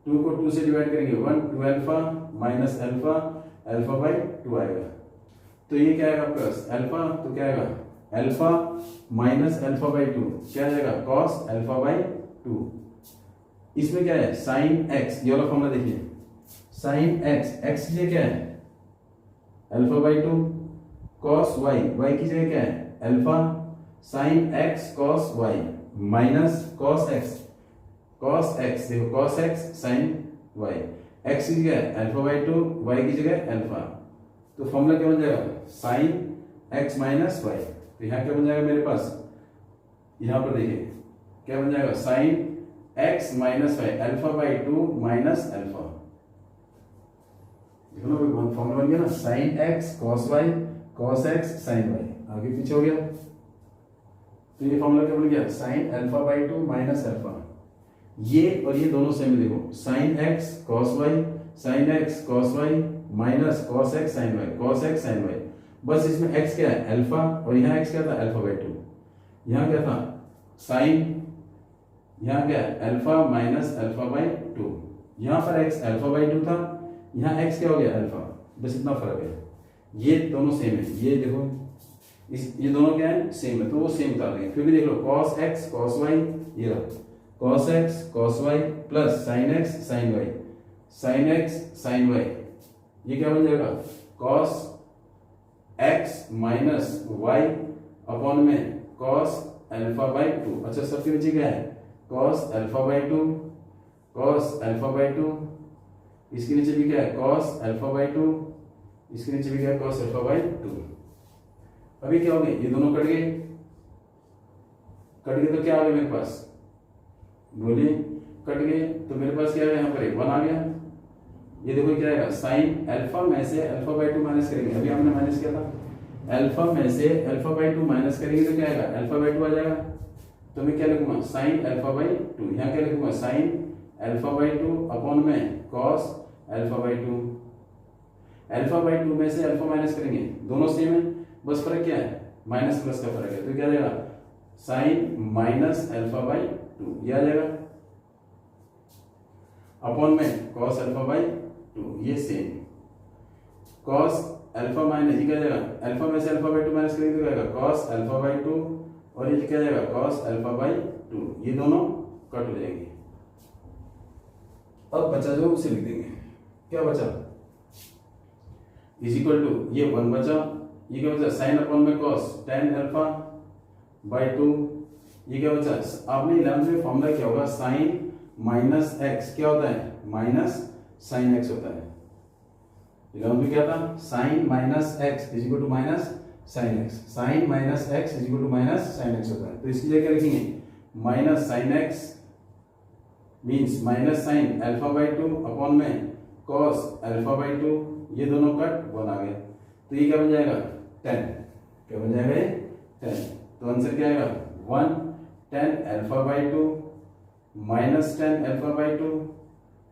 को 2 से डिवाइड करेंगे 1 2 अल्फा माइनस अल्फा बाई 2 आएगा, तो ये क्या आएगा प्लस अल्फा, तो क्या आएगा अल्फा माइनस अल्फा बाई 2 क्या आएगा कॉस अल्फा बाई 2। इसमें क्या है साइन एक्स, ये वाला फॉर्मूला देखिए साइन एक्स ये क्या है अल्फा बाई 2 कॉस वाई की जगह क्या है alpha sine x cos y minus cos x देखो cos x sine y, x की जगह अल्फा बाई 2 वाई की जगह अल्फा, तो फॉर्मूला क्या बन जाएगा साइन एक्स माइनस वाई, तो यहां क्या बन जाएगा मेरे पास, यहां पर देखिए क्या बन जाएगा sine x minus y alpha by 2 minus alpha, देखो ना फॉर्मूला बन गया ना sine x cos x sine y, आगे पीछे हो गया, तो ये फॉर्मूला क्या बन गया sine alpha by 2 minus alpha, ये और ये दोनों सेम, देखो sine x cos y minus cos x sine y, बस इसमें x क्या है अल्फा और यहाँ x क्या था अल्फा बाई 2, यहाँ क्या था साइन, यहाँ क्या है अल्फा माइनस अल्फा बाई 2, यहाँ पर x अल्फा बाई 2 था, यहाँ x क्या हो गया अल्फा, बस इतना फर्क है, ये दोनों सेम है, ये देखो ये दोनों क्या है सेम है, तो वो सेम उतार देंगे, फिर भी देख लो कॉस एक्स कॉस वाई, ये रहा cos x cos y plus sine x sine y, ये क्या बन जाएगा cos x minus y upon में कॉस अल्फा बाई 2, अच्छा सबके नीचे क्या है कॉस अल्फा बाई 2, इसके नीचे भी क्या है कॉस अल्फा बाई 2, इसके नीचे भी क्या है कॉस अल्फा बाई 2। अभी क्या हो गया ये दोनों कट गए तो क्या आ गया मेरे पास, बोलिए कट गए तो मेरे पास क्या है यहाँ पर 1 आ गया, ये देखो क्या आएगा साइन अल्फा में से अल्फा बाई 2 माइनस करेंगे, अभी हमने माइनस किया था अल्फा में से अल्फा बाई 2 माइनस करेंगे तो क्या आएगा अल्फा बाई 2 आ जाएगा, तो मैं क्या लिखूंगा साइन अल्फा बाई 2, यहाँ क्या लिखूंगा साइन अल्फा बाई 2 अपॉन में cos alpha by 2, alpha by 2 में से अल्फा माइनस करेंगे दोनों सेम है, बस फर्क क्या है माइनस प्लस का फर्क है, तो क्या आ जाएगा साइन माइनस अल्फा बाई 2, ये आ जाएगा अपॉन में कॉस अल्फा बाई 2, ये सेम कॉस अल्फा माइनस, ये क्या जाएगा अल्फा में से अल्फा बाई 2 माइनस करेंगे तो क्या आएगा कॉस अल्फा बाई 2, और ये क्या जाएगा कॉस अल्फा बाई 2, ये दोनों कट हो जाएंगे। अब बचा जो उसे लिख देंगे, क्या बचा इज इक्वल टू ये 1 बचा, ये क्या बचा साइन अपॉन में कॉस tan अल्फा बाई 2, ये क्या बचा आपने 11th में फॉर्मूला क्या होगा साइन माइनस एक्स क्या होता है माइनस साइन एक्स होता है, 11th में क्या था sine minus x is equal to minus sine x, sine minus x is equal to minus sine x होता है, तो इसकी जगह क्या लिखेंगे minus sine x means minus sine alpha by two upon में कॉस अल्फा बाई टू, ये दोनों कट 1 आ गया, तो ये क्या बन जाएगा 10, क्या बन जाएगा ये 10, तो आंसर क्या आएगा 1 10 alpha by to minus 10 alpha by to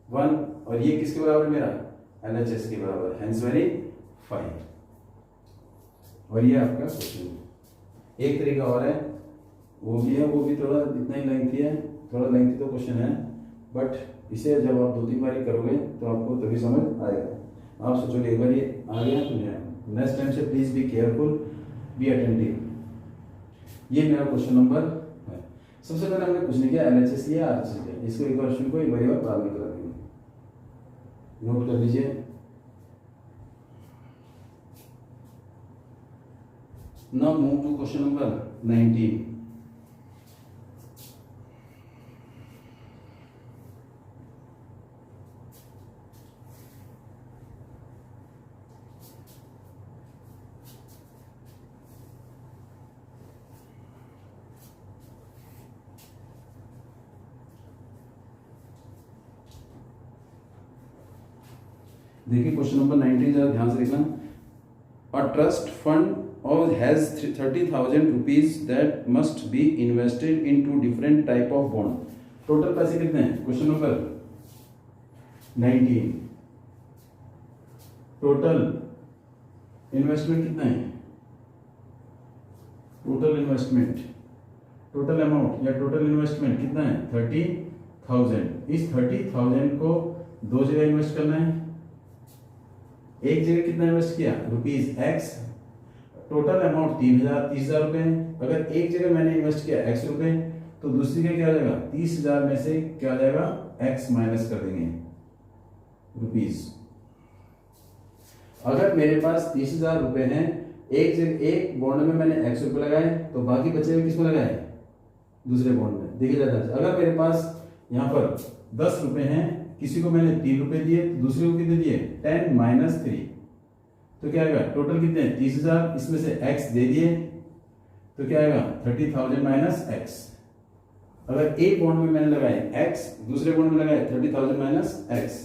1, और ये किसके बराबर है मेरा LHS के बराबर, हेंस वेरीफाई। और ये आपका क्वेश्चन एक तरीका और है, वो भी है, वो भी थोड़ा इतना ही लेंथी है, थोड़ा लेंथी तो क्वेश्चन है, बट इसे जब आप 2-3 बार करोगे तो आपको तभी समझ आएगा। आप सोचोगे एक बार ये आ गया तो नेक्स्ट टाइम से please be careful, be attentive. ये मेरा क्वेश्चन नंबर है। सबसे पहले हमने कुछ नहीं किया, LHS लिया, RHS लिया, इसको एक क्वेश्चन को एक बार बाद में करा देंगे, नोट कर लीजिए। Now move to question number 19. देखिए क्वेश्चन नंबर 19 जरा ध्यान से देखना। A trust fund or has 30,000 rupees that must be invested into different type of bond. Total पैसे कितने हैं? क्वेश्चन नंबर 19, टोटल इन्वेस्टमेंट कितना है? टोटल इन्वेस्टमेंट, टोटल अमाउंट या टोटल इन्वेस्टमेंट कितना है? 30,000। इस 30,000 को दो जगह इन्वेस्ट करना है। एक जगह कितना इन्वेस्ट किया? ₹X, टोटल अमाउंट 30,000 रुपए है। अगर एक जगह मैंने इन्वेस्ट किया X रुपए, तो दूसरी जगह क्या आ जाएगा? 30,000 में से क्या आ जाएगा? X माइनस कर देंगे रुपीज। अगर मेरे पास 30,000 रुपए हैं, एक जगह एक बॉन्ड में मैंने X रुपए लगाए, तो बाकी बचे हुए किसमें लगाए? दूसरे बॉन्ड में। देखिए जाता है, अगर मेरे पास यहाँ पर 10 रुपए हैं, किसी को मैंने 3 रुपए दिए, दूसरे को कितने दिए? 10 माइनस 3, तो क्या आएगा? टोटल कितने? 30,000, इसमें से X दे दिए, तो क्या आएगा? 30,000 माइनस X। अगर एक बॉन्ड में मैंने लगाए X, दूसरे बॉन्ड में लगाए 30,000 माइनस X,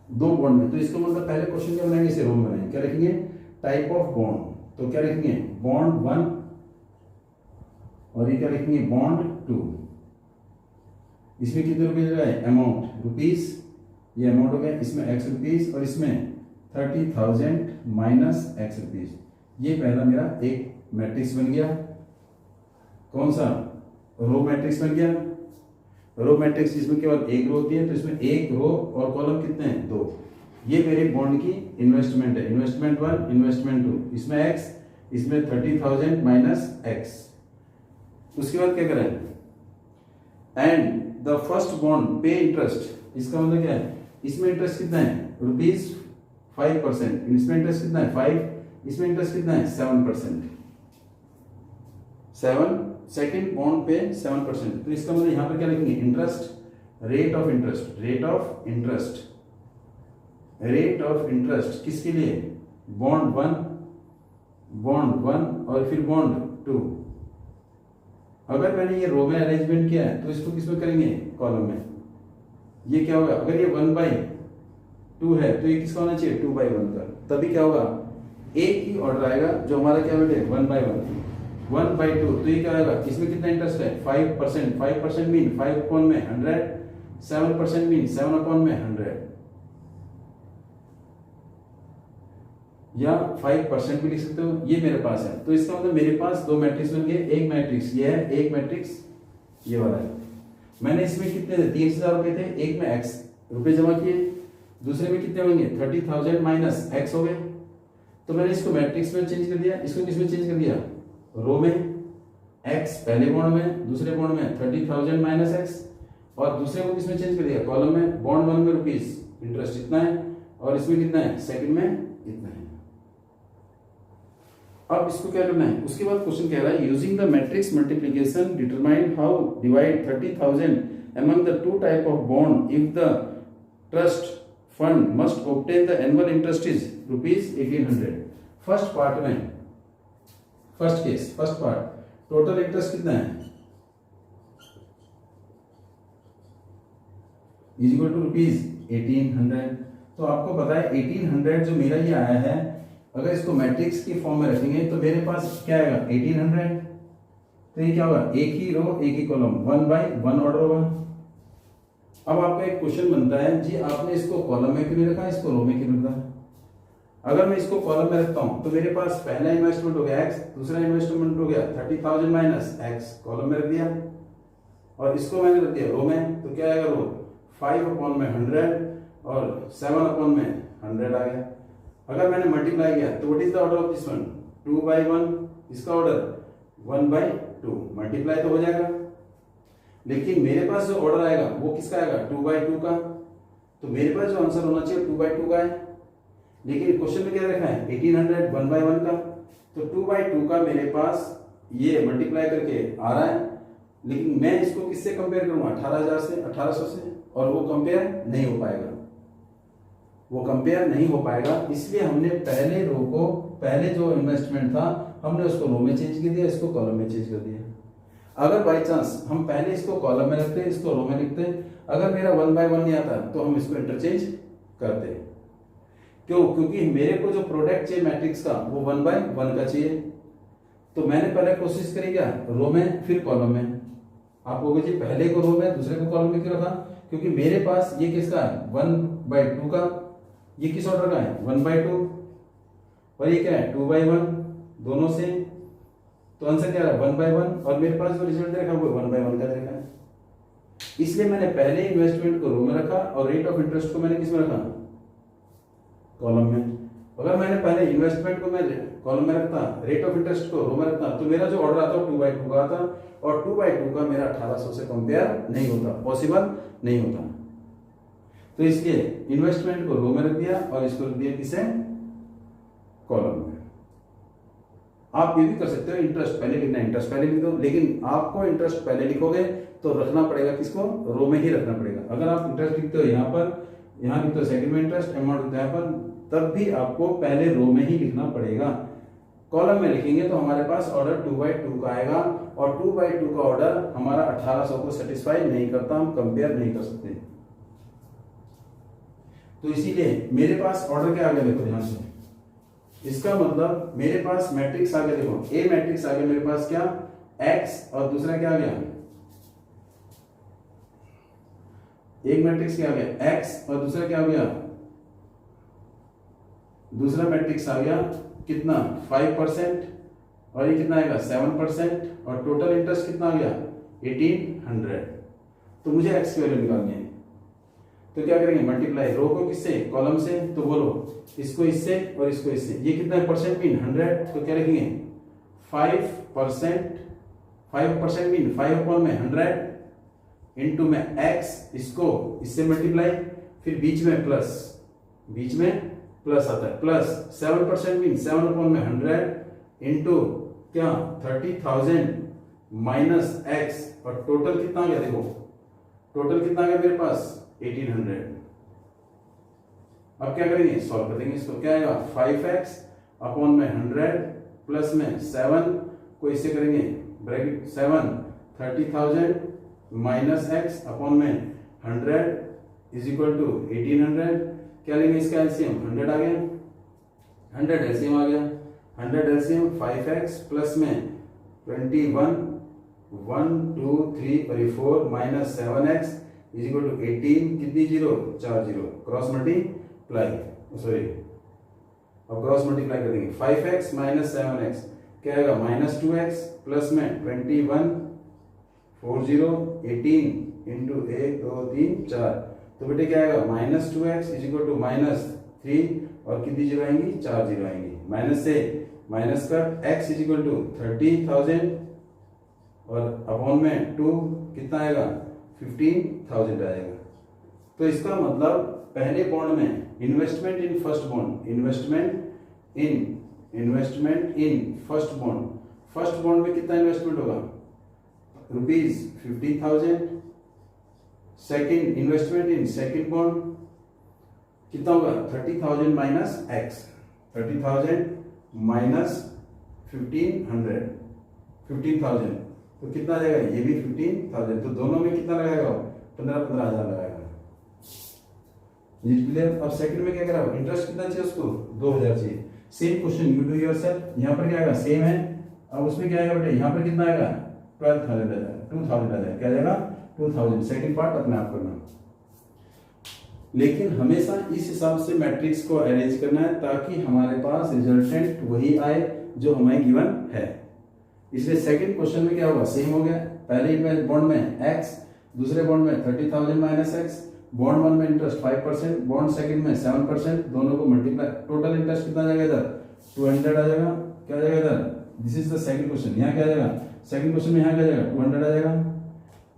दो बॉन्ड में, तो इसको मतलब पहले क्वेश्चन क्या बनाएंगे? इसे रो में बनाएंगे। क्या लिखेंगे? टाइप ऑफ बॉन्ड, तो क्या लिखेंगे? बॉन्ड 1, और ये क्या लिखेंगे? बॉन्ड 2। इसमें कितने रुपए लगाए? अमाउंट रुपीज, ये अमाउंट हो गया, इसमें X रुपीज, और इसमें 30,000 माइनस X रुपीज। ये पहला मेरा एक मैट्रिक्स बन गया। कौन सा? रो मैट्रिक्स बन गया। रो मैट्रिक्स जिसमें केवल एक रो होती है, तो इसमें एक रो और कॉलम कितने हैं? 2। ये मेरे बॉन्ड की इन्वेस्टमेंट है, इन्वेस्टमेंट 1, इन्वेस्टमेंट 2, इसमें X, इसमें 30,000 माइनस X। उसके बाद क्या करें? एंड द फर्स्ट बॉन्ड पे इंटरेस्ट, इसका मतलब क्या है? इसमें इंटरेस्ट कितना है? ₹5%, इसमें इंटरेस्ट कितना है? 5, इसमें इंटरेस्ट कितना है? 7%। 7, सेकेंड बॉन्ड पे 7%, तो इसका मतलब यहां पर क्या लिखेंगे? Interest, rate of interest, rate of interest, rate of interest किसके लिए? बॉन्ड 1, बॉन्ड 1 और फिर बॉन्ड 2। अगर मैंने ये रो में अरेंजमेंट किया है, तो इसको किसमें करेंगे? कॉलम में। ये क्या होगा? अगर ये 1/2 है, तो ये किसका होना चाहिए? 2/1 का। तभी क्या होगा? एक ही ऑर्डर आएगा जो हमारा क्या बेटे? 1/1, 1/2, तो ये क्या आएगा? इसमें कितना इंटरेस्ट है? 5%, 5% मीन 5 अपॉन में 100, 7% मीन 7 अपॉन में 100, या 5% भी लिख सकते हो। ये मेरे पास है, तो इसका मतलब मेरे पास दो मैट्रिक्स बन गए। एक मैट्रिक्स ये है, एक मैट्रिक्स ये वाला है। मैंने इसमें कितने थे? 30,000 रुपए थे, एक में X रुपए जमा किए, दूसरे में कितने होंगे? 30,000 माइनस X हो गए। तो मैंने इसको मैट्रिक्स में चेंज कर दिया, इसको किसमें चेंज कर दिया? रो में। X पहले बॉन्ड में, दूसरे बॉन्ड में 30,000 माइनस X, और दूसरे को किसमें चेंज कर दिया? कॉलम में। बॉन्ड 1 में रुपीज इंटरेस्ट इतना है, और इसमें कितना है? सेकंड में इतना है। अब इसको क्या करना है? उसके बाद क्वेश्चन कह रहा है, using the matrix multiplication determine how divide 30,000 among the two type of bond if the trust fund must obtain the annual interest is ₹1,800। First part में, first case, first part, total interest कितना है? Is equal to rupees 1800। तो आपको पता है 1800 जो मेरा ये आया है, अगर इसको मैट्रिक्स की फॉर्म में रखेंगे तो मेरे पास क्या आएगा 1800। तो ये क्या होगा, एक ही रो एक ही कॉलम, 1 बाय 1 ऑर्डर होगा। अब आपका एक क्वेश्चन बनता है जी आपने इसको कॉलम में क्यों नहीं रखा, इसको रो में क्यों रखा। अगर मैं इसको कॉलम में रखता हूं तो मेरे पास पहला इन्वेस्टमेंट हो गया x, दूसरा इन्वेस्टमेंट हो गया 30,000 माइनस x, कॉलम में रख दिया, और इसको मैंने रख दिया रो में। तो क्या आएगा रो 5/100 और 7/में 100 आ गया। अगर मैंने मल्टीप्लाई किया तो what is the order of this one, 2/1, इसका ऑर्डर 1/2, मल्टीप्लाई तो हो जाएगा। लेकिन मेरे पास जो ऑर्डर आएगा वो किसका आएगा, 2/2 का। तो मेरे पास जो आंसर होना चाहिए 2/2 का है, लेकिन क्वेश्चन में क्या रखा है 1800 1/1 का। तो 2/2 का मेरे पास ये मल्टीप्लाई करके आ रहा है, लेकिन मैं इसको किससे कंपेयर करूंगा, 18,000 से, 1800 से, और वो कंपेयर नहीं हो पाएगा, वो कंपेयर नहीं हो पाएगा। इसलिए हमने पहले रो को, पहले जो इन्वेस्टमेंट था हमने उसको रो में चेंज कर दिया, इसको कॉलम में चेंज कर दिया। अगर बाई चांस हम पहले इसको कॉलम में रखते, इसको रो में लिखते, अगर मेरा 1/1 नहीं आता तो हम इसको इंटरचेंज करते। क्यों, क्योंकि मेरे को जो प्रोडक्ट चाहिए मैट्रिक्स का वो 1/1 का चाहिए। तो मैंने पहले कोशिश करी क्या, रो में फिर कॉलम में। आप कहोगे जी पहले को रो में दूसरे को कॉलम में क्यों रखा, क्योंकि मेरे पास ये किसका है 1/2 का, ये किस ऑर्डर का है 1/2, और ये क्या है 2/1, दोनों से। तो आंसर क्या है 1/1, और मेरे पास जो रिजल्ट देखा वो 1/1 का देखा है। इसलिए मैंने पहले इन्वेस्टमेंट को रो में रखा और रेट ऑफ इंटरेस्ट को मैंने किस में रखा, कॉलम में। अगर मैंने पहले इन्वेस्टमेंट को मैं कॉलम में रखता, रेट ऑफ इंटरेस्ट को रो में रखता, तो मेरा जो ऑर्डर आता है 2/2 का आता, और 2/2 का मेरा 1800 से कंपेयर नहीं होता, पॉसिबल नहीं होता। तो इसलिए इन्वेस्टमेंट को रो में रख दिया और इसको रख दिया किसे, कॉलम में। आप ये भी कर सकते हो, इंटरेस्ट पहले लिखना, इंटरेस्ट पहले लिख दो, लेकिन आपको इंटरेस्ट पहले लिखोगे तो रखना पड़ेगा किसको, रो में ही रखना पड़ेगा। अगर आप इंटरेस्ट लिखते हो यहाँ पर, यहाँ लिखते हो सेकंड में इंटरेस्ट अमाउंट यहाँ पर, तब भी आपको पहले रो में ही लिखना पड़ेगा। कॉलम में लिखेंगे तो हमारे पास ऑर्डर 2/2 का आएगा, और 2/2 का ऑर्डर हमारा 1800 को सेटिस्फाई नहीं करता, हम कंपेयर नहीं कर सकते। तो इसीलिए मेरे पास ऑर्डर क्या आ गया, देखो ध्यान से, इसका मतलब मेरे पास मैट्रिक्स आ गया, देखो ए मैट्रिक्स आ गया मेरे पास क्या, x, और दूसरा क्या आ गया, एक मैट्रिक्स क्या आ गया x, और दूसरा क्या आ गया, दूसरा मैट्रिक्स आ गया कितना 5%, और ये कितना आएगा 7%, और टोटल इंटरेस्ट कितना आ गया 1800। तो मुझे x की वैल्यू निकालनी है, तो क्या करेंगे मल्टीप्लाई, रो को किससे, कॉलम से। तो बोलो इसको इससे और इसको इससे, ये कितना है परसेंट मीन 100, तो क्या लिखेंगे 5%, 5% मीन 5/100 इंटू में x, इसको इससे मल्टीप्लाई, फिर बीच में प्लस, बीच में प्लस आता है, प्लस 7% मीन 7/100 इंटू क्या 30,000 माइनस x, और टोटल कितना आ गया, देखो टोटल कितना आ गया मेरे पास 1800। अब क्या करेंगे, सॉल्व कर देंगे इसको, क्या आएगा 5x/100 प्लस में 7 को इससे करेंगे bracket 7, 30,000 minus x/100 is equal to 1800। क्या लेंगे इसका एलसीएम, 100 आ गया, 100 एलसीएम आ गया, 100 एलसीएम 5x प्लस में 21, 1 2 3 और 4 minus 7x is equal to 18, कितनी zero 4 zero, cross multiply, sorry अब क्रॉस मल्टीप्लाई कर देंगे, 5x माइनस 7x क्या आएगा माइनस 2x प्लस में 21 40 18 इंटू 1 2 3 4, तो बेटे क्या आएगा minus 2x is equal to minus 3, और कितनी जीरो आएंगी 4 जीरो आएंगी, माइनस से माइनस का x इज इक्वल टू 30,000 और अपॉन में 2 कितना आएगा 15,000 आएगा। तो इसका मतलब पहले बॉन्ड में investment in first bond, investment in first bond में कितना इन्वेस्टमेंट होगा ₹50,000। Second investment in second bond कितना होगा 30,000 माइनस x, 30,000 माइनस 15,000 तो कितना आ जाएगा, ये भी 15,000, तो दोनों में कितना लगाएगा 15,000 लगाएगा। Is it clear? अब सेकंड में क्या करा, इंटरेस्ट कितना चाहिए उसको, 2000 चाहिए। Same question you do yourself, यहाँ पर क्या आएगा, सेम है। अब उसमें क्या आएगा बेटे, यहाँ पर कितना आएगा, 12,000 आ जाएगा, 2000 आ जाएगा, क्या आ जाएगा 2000। सेकंड पार्ट अपने आप करना, लेकिन हमेशा इस हिसाब से मैट्रिक्स को अरेंज करना है ताकि हमारे पास रिजल्टेंट वही आए जो हमें गिवन है। इसलिए सेकंड क्वेश्चन में क्या होगा, सेम हो गया। पहले बॉन्ड में x, दूसरे बॉन्ड में 30,000 माइनस एक्स, बॉन्ड 1 में इंटरेस्ट 5%, बॉन्ड सेकंड में 7%, दोनों को मल्टीप्लाई, टोटल इंटरेस्ट कितना आ जाएगा इधर, 200 आ जाएगा, क्या आ जाएगा इधर, this is the second question. यहाँ क्या आ जाएगा, सेकंड क्वेश्चन में यहाँ क्या आ जाएगा, 200 आ जाएगा,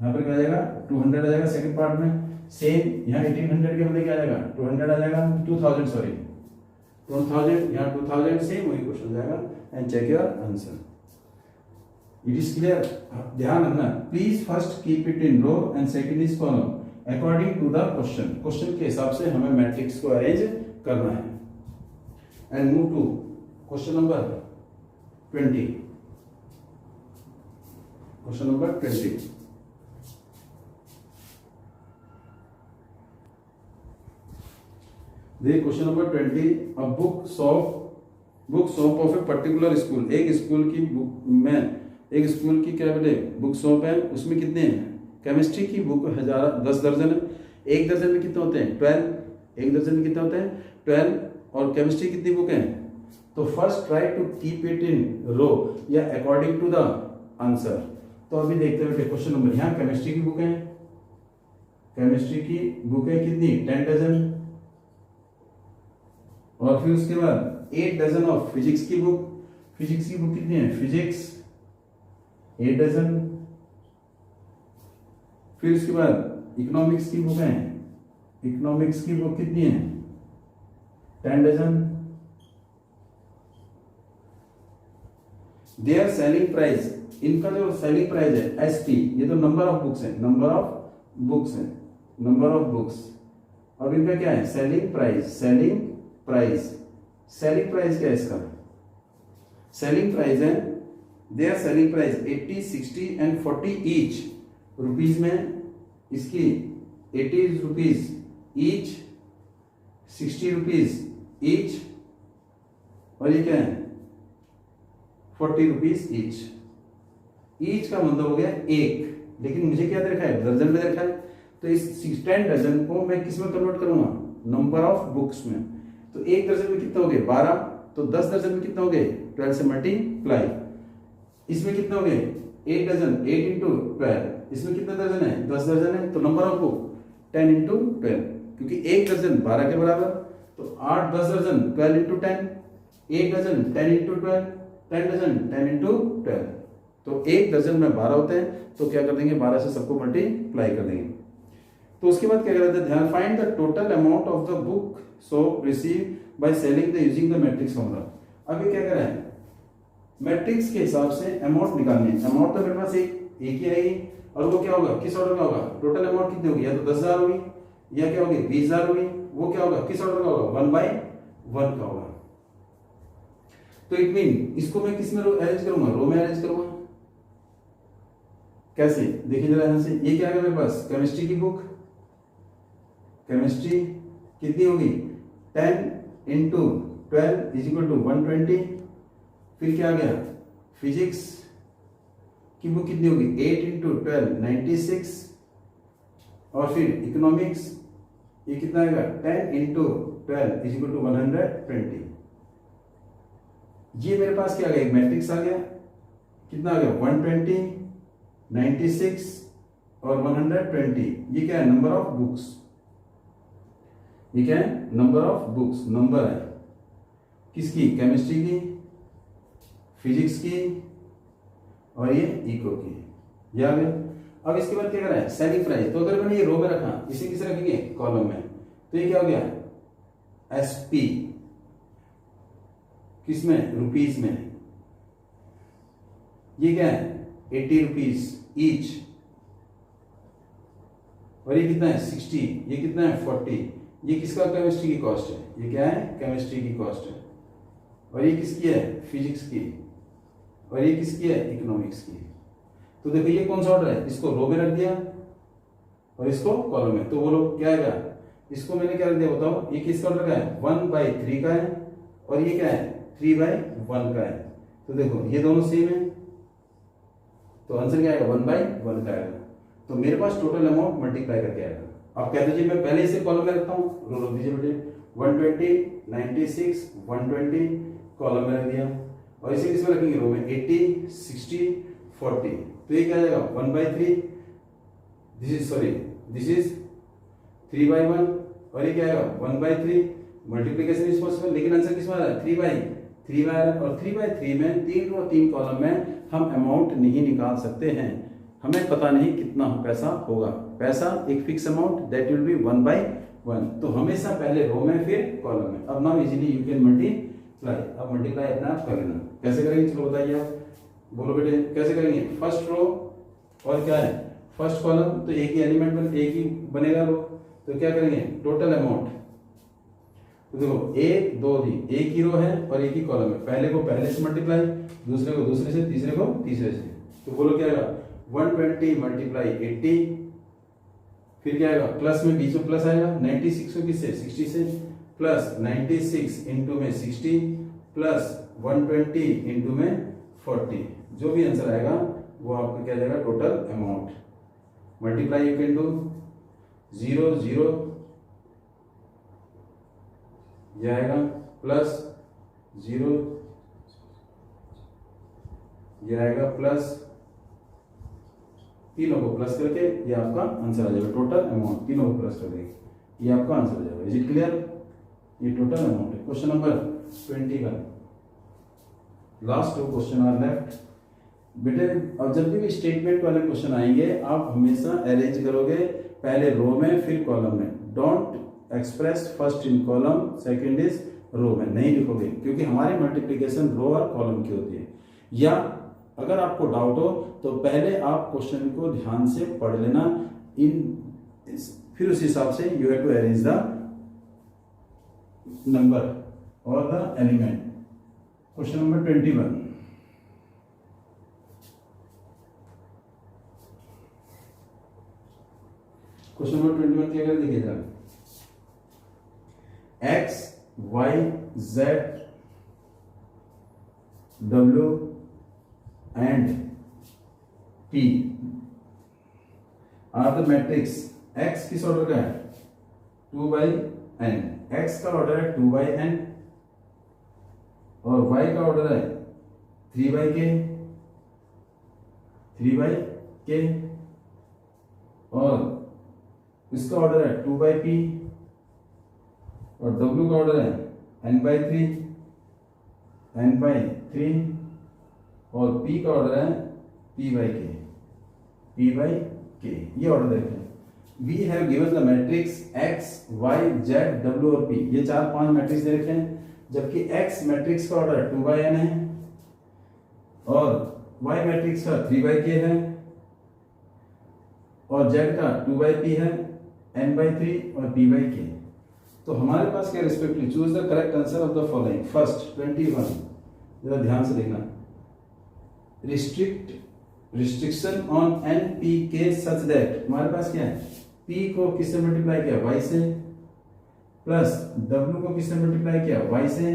यहाँ पर क्या आ जाएगा 200 आ जाएगा सेकंड पार्ट में। सेम यहाँ 1800 के बदले क्या आ जाएगा, 200 आ जाएगा, 2000 सॉरी 2000, यहाँ 2000, सेम वही क्वेश्चन हो जाएगा। And check your answer. It is clear? ध्यान रखना, please first keep it in row and second is column according to the question. Question के हिसाब से हमें मैट्रिक्स को अरेंज करना है। And move to question number 20। Question number 20, देखिए question number 20। A book shop of a particular school, एक स्कूल की बुक में, एक स्कूल की क्या बोले बुक शॉप है, उसमें कितने हैं, केमिस्ट्री की बुक 10 दर्जन है। एक दर्जन में कितने होते हैं, 12। एक दर्जन में कितने होते हैं, 12। और केमिस्ट्री कितनी बुक है, तो first try to keep it in row या अकॉर्डिंग टू द आंसर। तो अभी देखते हैं क्वेश्चन नंबर, यहाँ केमिस्ट्री की बुक है, केमिस्ट्री की बुक है कितनी, 10 डजन। और फिर उसके बाद 8 डजन ऑफ फिजिक्स की बुक, फिजिक्स की बुक कितनी है, फिजिक्स 8 डजन। फिर उसके बाद इकोनॉमिक्स की बुक है, इकोनॉमिक्स की बुक कितनी है, 10 डजन। देयर सेलिंग प्राइस, इनका जो सेलिंग प्राइस है एसपी, ये तो नंबर ऑफ बुक्स है, नंबर ऑफ बुक्स है, नंबर ऑफ बुक्स। अब इनका क्या है, selling price, selling price, selling price क्या है इसका, सेलिंग प्राइस है, their selling price 80, 60 and 40 each rupees में, इसकी 80 रुपीज ईच, 60 रुपीज ईच, और ये क्या है 40 रुपीज ईच। ईच का मतलब हो गया एक, लेकिन मुझे क्या दे रखा है, दर्जन में दे रखा है। तो इस 10 डजन को मैं किस में कन्वर्ट करूंगा, नंबर ऑफ बुक्स में। तो एक दर्जन में कितना हो गए 12, तो 10 दर्जन में कितना हो गए 12 से मल्टीप्लाई। इसमें कितना हो गए 8 डजन, 8 इंटू 12, इसमें कितना दर्जन है 10 दर्जन है, तो नंबर ऑफ बुक 10 इंटू 12, क्योंकि एक दर्जन 12 के बराबर, तो 8 10 दर्जन 12 इंटू 10, एक डजन 10 इंटू 12, 10 डजन 10 इंटू 12, तो एक दर्जन में 12 होते हैं, तो क्या कर देंगे 12 से सबको मल्टीप्लाई कर देंगे। तो उसके बाद क्या करते हैं, ध्यान, find the total amount of the book so receive by selling the using the matrix formula. अभी क्या कर रहे हैं, मैट्रिक्स के हिसाब से अमाउंट निकालनी है। अमाउंट तो मेरे पास एक ही आएगी, और वो क्या होगा, किस ऑर्डर का होगा, टोटल अमाउंट कितनी होगी, या तो 10,000 होगी, या क्या होगी 20,000 होगी। वो क्या होगा, किस ऑर्डर का होगा, 1/1 का होगा। तो इट मीन इसको मैं किस में अरेंज करूंगा, रो में अरेंज करूंगा। कैसे, देखिए जरा यहां से, ये क्या है मेरे पास, केमिस्ट्री की बुक, केमिस्ट्री कितनी होगी 10 इंटू 12 इज इक्वल टू 120। फिर क्या आ गया, फिजिक्स की बुक कितनी होगी 8 इंटू 12 96। और फिर इकोनॉमिक्स ये कितना आएगा 10 इंटू 12 इज इक्वल टू 120। ये मेरे पास क्या आ गया, एक मैट्रिक्स आ गया, कितना आ गया 120, 96 और 120। ये क्या है, नंबर ऑफ बुक्स, ये क्या है, नंबर ऑफ बुक्स, नंबर है किसकी, केमिस्ट्री की, फिजिक्स की, और ये इको की, ये आ गया। अब इसके बाद क्या कर रहा है, सेलिंग प्राइस। तो अगर मैंने ये रो में रखा, इसे किसे रखेंगे, कॉलम में, तो ये क्या हो गया एसपी, किसमें, रुपीज में। ये क्या है 80 रुपीज ईच, और ये कितना है 60, ये कितना है 40। ये किसका, केमिस्ट्री की कॉस्ट है, ये क्या है केमिस्ट्री की कॉस्ट है। और ये किसकी है, फिजिक्स की, और ये किसकी है, इकोनॉमिक्स की। तो देखो ये कौन सा ऑर्डर है, इसको रो में रख दिया और इसको कॉलम में, तो बोलो क्या आएगा, इसको मैंने क्या दिया बताओ, ये किसका ऑर्डर का है, 1/3 का है, और ये क्या है 3/1 का है। तो देखो ये दोनों सेम है, तो आंसर क्या आएगा 1/1 का आएगा। तो मेरे पास टोटल अमाउंट मल्टीप्लाई करके आएगा। आप कह दीजिए मैं पहले इसे कॉलम में रखता हूँ, रो रख दीजिए बेटे, 120, 96, 120 कॉलम में रख दिया, और इसे किसमें रखेंगे, रो में 80, 60, 40। तो ये क्या आएगा 1/3, दिस इज 3/1, और ये क्या आएगा 1/3। मल्टीप्लीकेशन इज पॉसिबल, लेकिन आंसर किस में आ रहा है 3/3 में आ रहा है, और 3/3 में 3 रो 3 कॉलम में हम अमाउंट नहीं निकाल सकते हैं, हमें पता नहीं कितना पैसा होगा। पैसा एक fix amount, that will be 1/1। तो हमेशा पहले रो में फिर कॉलम में। अब now easily you can multiply, अब मल्टीप्लाई अपने आप कर लेना। कैसे करेंगे चलो बताइए आप, बोलो बेटे कैसे करेंगे। फर्स्ट रो और क्या है फर्स्ट कॉलम, तो एक ही एलिमेंट में एक ही बनेगा रो, तो क्या करेंगे टोटल अमाउंट। तो देखो 1 2 3 एक ही रो है और एक ही कॉलम है, पहले को पहले से मल्टीप्लाई, दूसरे को दूसरे से, तीसरे को तीसरे से। तो बोलो क्या आएगा 120 मल्टीप्लाई 80, फिर क्या आएगा प्लस में बीच में प्लस आएगा 96 को किससे 60 से, प्लस 96 इंटू में 60 प्लस 120 इंटू में 40। जो भी आंसर आएगा वो आपको क्या जाएगा total amount. Multiply you can do 0 0 ये आएगा, प्लस 0 ये आएगा, प्लस तीनों को प्लस करके ये आपका आंसर आ जाएगा टोटल अमाउंट। तीनों को प्लस कर देंगे ये आपका आंसर आ जाएगा। इज इट क्लियर, ये टोटल अमाउंट है। क्वेश्चन नंबर 20 का लास्ट 2 क्वेश्चन आर लेफ्ट। बेटे अब जब भी स्टेटमेंट वाले क्वेश्चन आएंगे आप हमेशा अरेंज करोगे पहले रो में फिर कॉलम में। Don't express first in column second is row में नहीं लिखोगे, क्योंकि हमारी मल्टीप्लिकेशन रो और कॉलम की होती है। या अगर आपको डाउट हो तो पहले आप क्वेश्चन को ध्यान से पढ़ लेना, फिर उस हिसाब से you have to arrange the number और the element. Question number 21, question number 21 क्या कर देखिएगा, x y z w and p are the matrix। x किस ऑर्डर का है 2/n, x का ऑर्डर है 2/n और y का ऑर्डर है 3/k और इसका ऑर्डर है 2/p और w का ऑर्डर है n/3 और p का ऑर्डर है p/k। ये ऑर्डर देखें। We have given the matrix x y z w और p, ये 4-5 मैट्रिक्स दे रखे हैं, जबकि x मैट्रिक्स का ऑर्डर 2/n है और y मैट्रिक्स का 3/k है और z का 2/p है, n/3 और p/k। तो हमारे पास क्या respectively choose the correct answer of the following. First 21 जरा ध्यान से देखना, restriction on n p k such that, हमारे पास क्या है p को किससे मल्टीप्लाई किया y से, प्लस w को किससे मल्टीप्लाई किया y से।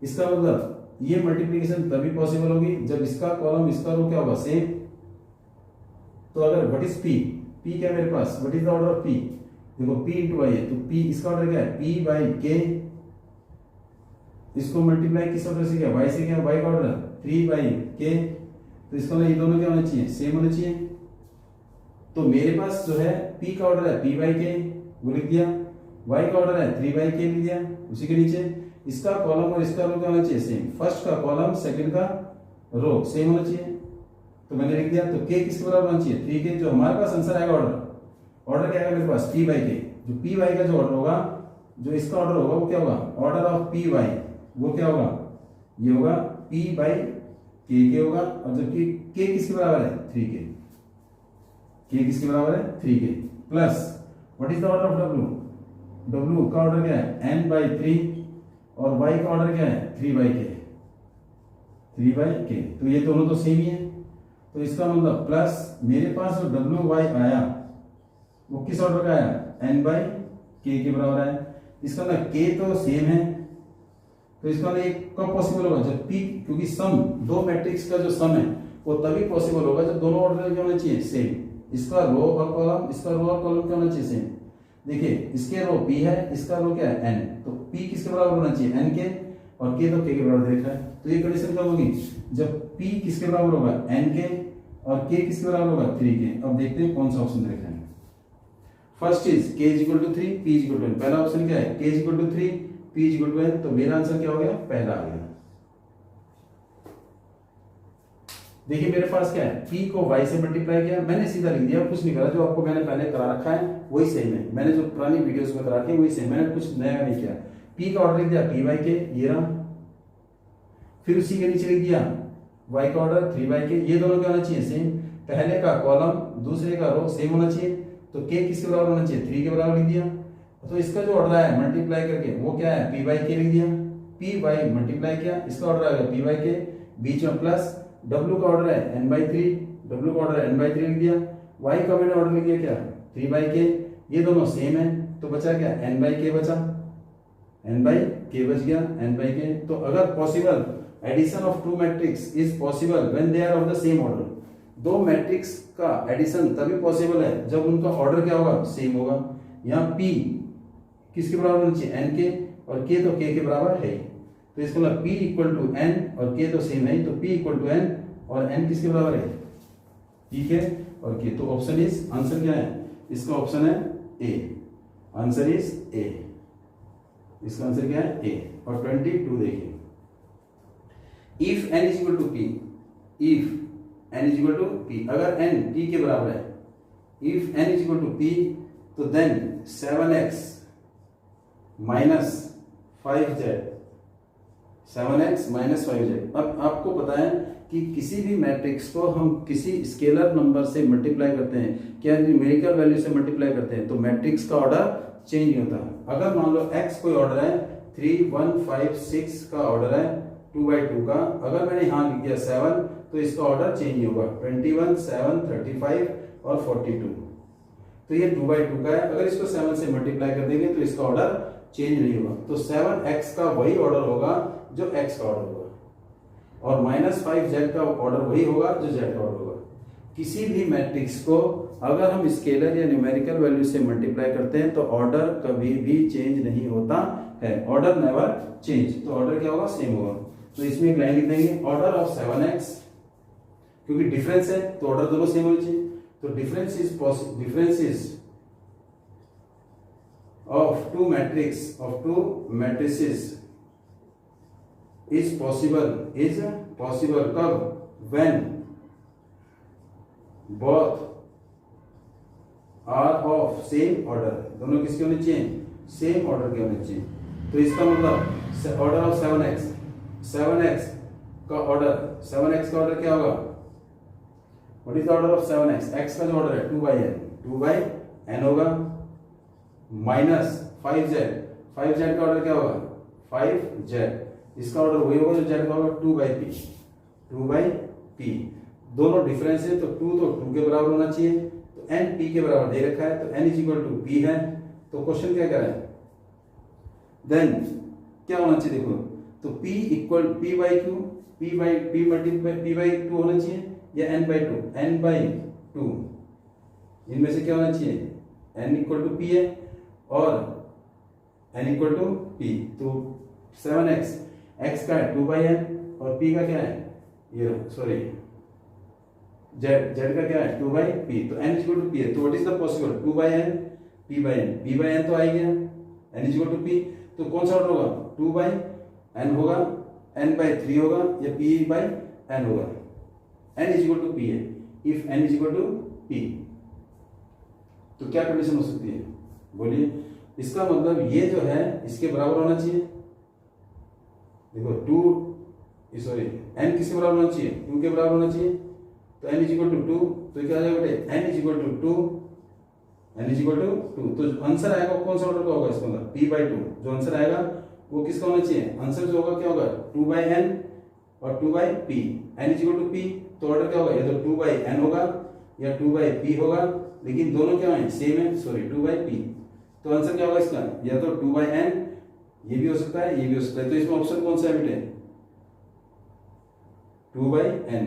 इसका मतलब ये मल्टीप्लिकेशन तभी पॉसिबल होगी जब इसका कॉलम इसका रो क्या होगा सेम। तो अगर व्हाट इज p क्या मेरे पास, what is the order of p, देखो p इंटू y है तो p इसका ऑर्डर क्या है p/k, इसको मल्टीप्लाई किस ऑर्डर से किया y से किया, y का ऑर्डर 3/k, तो इसका मतलब ये दोनों क्या होने चाहिए सेम होने चाहिए। तो मेरे पास जो है p का ऑर्डर है p/k वो लिख दिया, y का ऑर्डर है 3/k लिख दिया, उसी के नीचे इसका कॉलम और इसका रो क्या होना चाहिए सेम, फर्स्ट का कॉलम सेकंड का रो सेम होना चाहिए, तो मैंने लिख दिया। तो k किसके बराबर होना चाहिए 3k, जो हमारे पास आंसर आएगा ऑर्डर क्या आएगा मेरे पास p/k, जो p/y का जो ऑर्डर होगा, जो इसका ऑर्डर होगा वो क्या होगा ऑर्डर ऑफ p/y, वो क्या होगा ये होगा p/k होगा, और जबकि k किसके बराबर है 3k, k किसके बराबर है 3k, plus what is the order of w का ऑर्डर क्या है n/3 और y का ऑर्डर क्या है 3/k, तो ये दोनों तो सेम ही है। तो इसका मतलब प्लस मेरे पास जो w y आया वो किस ऑर्डर का आया n/3 के बराबर है। इसका मतलब के तो सेम है, तो इसका मतलब एक कब पॉसिबल होगा, जब पी, क्योंकि सम दो मैट्रिक्स का जो सम है वो तभी पॉसिबल होगा जब दोनों ऑर्डर के होना चाहिए सेम। इसका रो और कॉलम, इसका रो और कॉलम क्या होना चाहिए सेम। देखिए इसके रो पी है, इसका रो क्या है एन, तो पी किसके बराबर होना चाहिए एन के, और के तो के बराबर दे रखा है। तो ये कंडीशन कब होगी, जब पी किसके बराबर होगा एन के और के किसके बराबर होगा 3 के। अब देखते हैं कौन सा ऑप्शन दे रखा है। First is k is equal to 3, p is equal to, पहला ऑप्शन क्या है k is equal to 3, p is equal to n, तो मेरा आंसर क्या हो गया, पहला आ गया। देखिए मेरे पास क्या है, p को y से मल्टीप्लाई किया, मैंने सीधा लिख दिया, कुछ नहीं करा, जो आपको मैंने पहले करा रखा है वही सेम है, मैंने जो पुरानी वीडियोस में करा रखी है वही सेम, मैंने कुछ नया नहीं किया। p का ऑर्डर लिख दिया p बाई के, ये रहा, फिर उसी के नीचे लिख दिया y का ऑर्डर 3 बाई के, ये दोनों क्या होना चाहिए सेम, पहले का कॉलम दूसरे का रो सेम होना चाहिए, तो k किसके बराबर होना चाहिए 3 के बराबर लिख दिया। तो इसका जो ऑर्डर है मल्टीप्लाई करके वो क्या है p बाई के लिख दिया, p बाई मल्टीप्लाई किया, इसका ऑर्डर आएगा p बाई के, बीच में प्लस, w का ऑर्डर है n बाई 3, w का ऑर्डर है n बाई 3 लिख दिया, y का मैंने ऑर्डर लिख दिया क्या 3 बाई के, ये दोनों सेम है तो बचा क्या n बाई के बचा, n बाई के बच गया, n बाई के। तो अगर possible addition of two matrix is possible when they are of the same order, दो मैट्रिक्स का एडिशन तभी पॉसिबल है जब उनका ऑर्डर क्या होगा सेम होगा। यहाँ p किसके बराबर होना चाहिए n के, और k तो k के बराबर है, तो इसका मतलब p इक्वल टू n और k तो सेम है, तो p इक्वल टू n और n किसके बराबर है p के और k, तो ऑप्शन इज, आंसर क्या है इसका, ऑप्शन है a, आंसर इज a, इसका आंसर क्या है a। और 22 देखिए, if n is equal to p, if n is equal to p, अगर n p के बराबर है, if n is equal to p, तो then 7x minus 5z, 7x minus 5z। अब आपको पता है कि किसी भी मैट्रिक्स को हम किसी स्केलर नंबर से मल्टीप्लाई करते हैं, क्या न्यूमेरिकल वैल्यू से मल्टीप्लाई करते हैं, तो मैट्रिक्स का ऑर्डर चेंज नहीं होता। अगर मान लो x कोई ऑर्डर है 3 1 5 6 का ऑर्डर है 2 बाई 2 का, अगर मैंने यहाँ लिख दिया 7 तो इसका ऑर्डर चेंज नहीं होगा, 21 7 35 और 42, तो ये 2 बाई 2 का है, अगर इसको 7 से मल्टीप्लाई कर देंगे तो इसका ऑर्डर चेंज नहीं होगा, तो 7x का वही ऑर्डर होगा जो x का ऑर्डर होगा, और माइनस 5z का ऑर्डर वही होगा जो z का ऑर्डर होगा। किसी भी मैट्रिक्स को अगर हम स्केलर या न्यूमेरिकल वैल्यू से मल्टीप्लाई करते हैं तो ऑर्डर कभी भी चेंज नहीं होता है, ऑर्डर नेवर चेंज, तो ऑर्डर क्या होगा सेम होगा। तो इसमें एक लाइन लिख देंगे, ऑर्डर ऑफ 7x, क्योंकि डिफरेंस है तो ऑर्डर दोनों सेम होने चाहिए, तो difference is of two matrices is possible कब, when both are of same order, दोनों किसके होने चाहिए सेम ऑर्डर के होने चाहिए। तो इसका मतलब ऑर्डर ऑफ 7x का ऑर्डर, 7x का ऑर्डर क्या होगा, what is the order of 7x, x का जो ऑर्डर है 2 बाई n होगा, माइनस 5z का ऑर्डर क्या होगा 5z, इसका ऑर्डर वही होगा जो z का होगा 2 बाई p, दोनों डिफरेंस है तो 2 के बराबर होना चाहिए, तो n p के बराबर दे रखा है, तो n is equal to p है, तो क्वेश्चन क्या करें, देन क्या होना चाहिए देखो, तो p equal p by q, p multiply p by 2 होना चाहिए या n बाई 2, इनमें से क्या होना चाहिए n इक्वल टू p है और n इक्वल टू p, तो 7x x का है 2 बाई n और p का क्या है ये सॉरी z का क्या है 2 बाई p, तो n इक्वल टू p है, तो what is the possible 2 by n p by n तो आ गया, n इक्वल टू p, तो कौन सा ऑर्डर होगा 2 बाई n होगा, n बाई 3 होगा या p बाई n होगा, n इक्वल टू p है, if n equal to p, तो क्या कंडीशन हो सकती है बोलिए, इसका मतलब ये जो है इसके बराबर होना चाहिए, देखो 2 सॉरी n किसके बराबर होना चाहिए 2 के बराबर होना चाहिए, तो n इक्वल टू 2, तो क्या आ जाएगा बेटे n इक्वल टू 2, तो आंसर आएगा कौन सा ऑर्डर का होगा, इसका मतलब p बाई 2, जो आंसर आएगा वो किसका होना चाहिए, आंसर जो होगा क्या होगा 2 बाई n और 2 by p, n equal to p, तो ऑर्डर क्या होगा या तो 2 बाई n होगा या 2 बाई p होगा, लेकिन दोनों क्या है सेम है, सॉरी 2 बाई p, तो आंसर क्या होगा इसका, या तो 2/n, ये भी हो सकता है, ये भी हो सकता है। तो इसमें ऑप्शन कौन सा है बेटे, 2/n,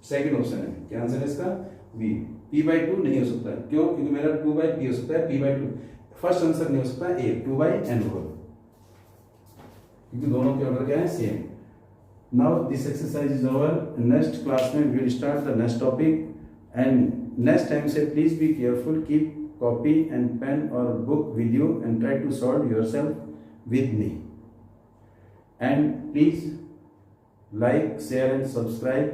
सेकंड ऑप्शन है। क्या आंसर है इसका, बी। p/2 नहीं हो सकता है, क्यों, क्योंकि मेरा 2/p हो सकता है, p/2 फर्स्ट आंसर नहीं हो सकता है, ए 2/n होगा, क्योंकि दोनों के ऑर्डर क्या है, same. Now this exercise is over. Next class में we will start the next topic, and next time से please be careful, keep copy and pen or book with you and try to solve yourself with me. And please like, share and subscribe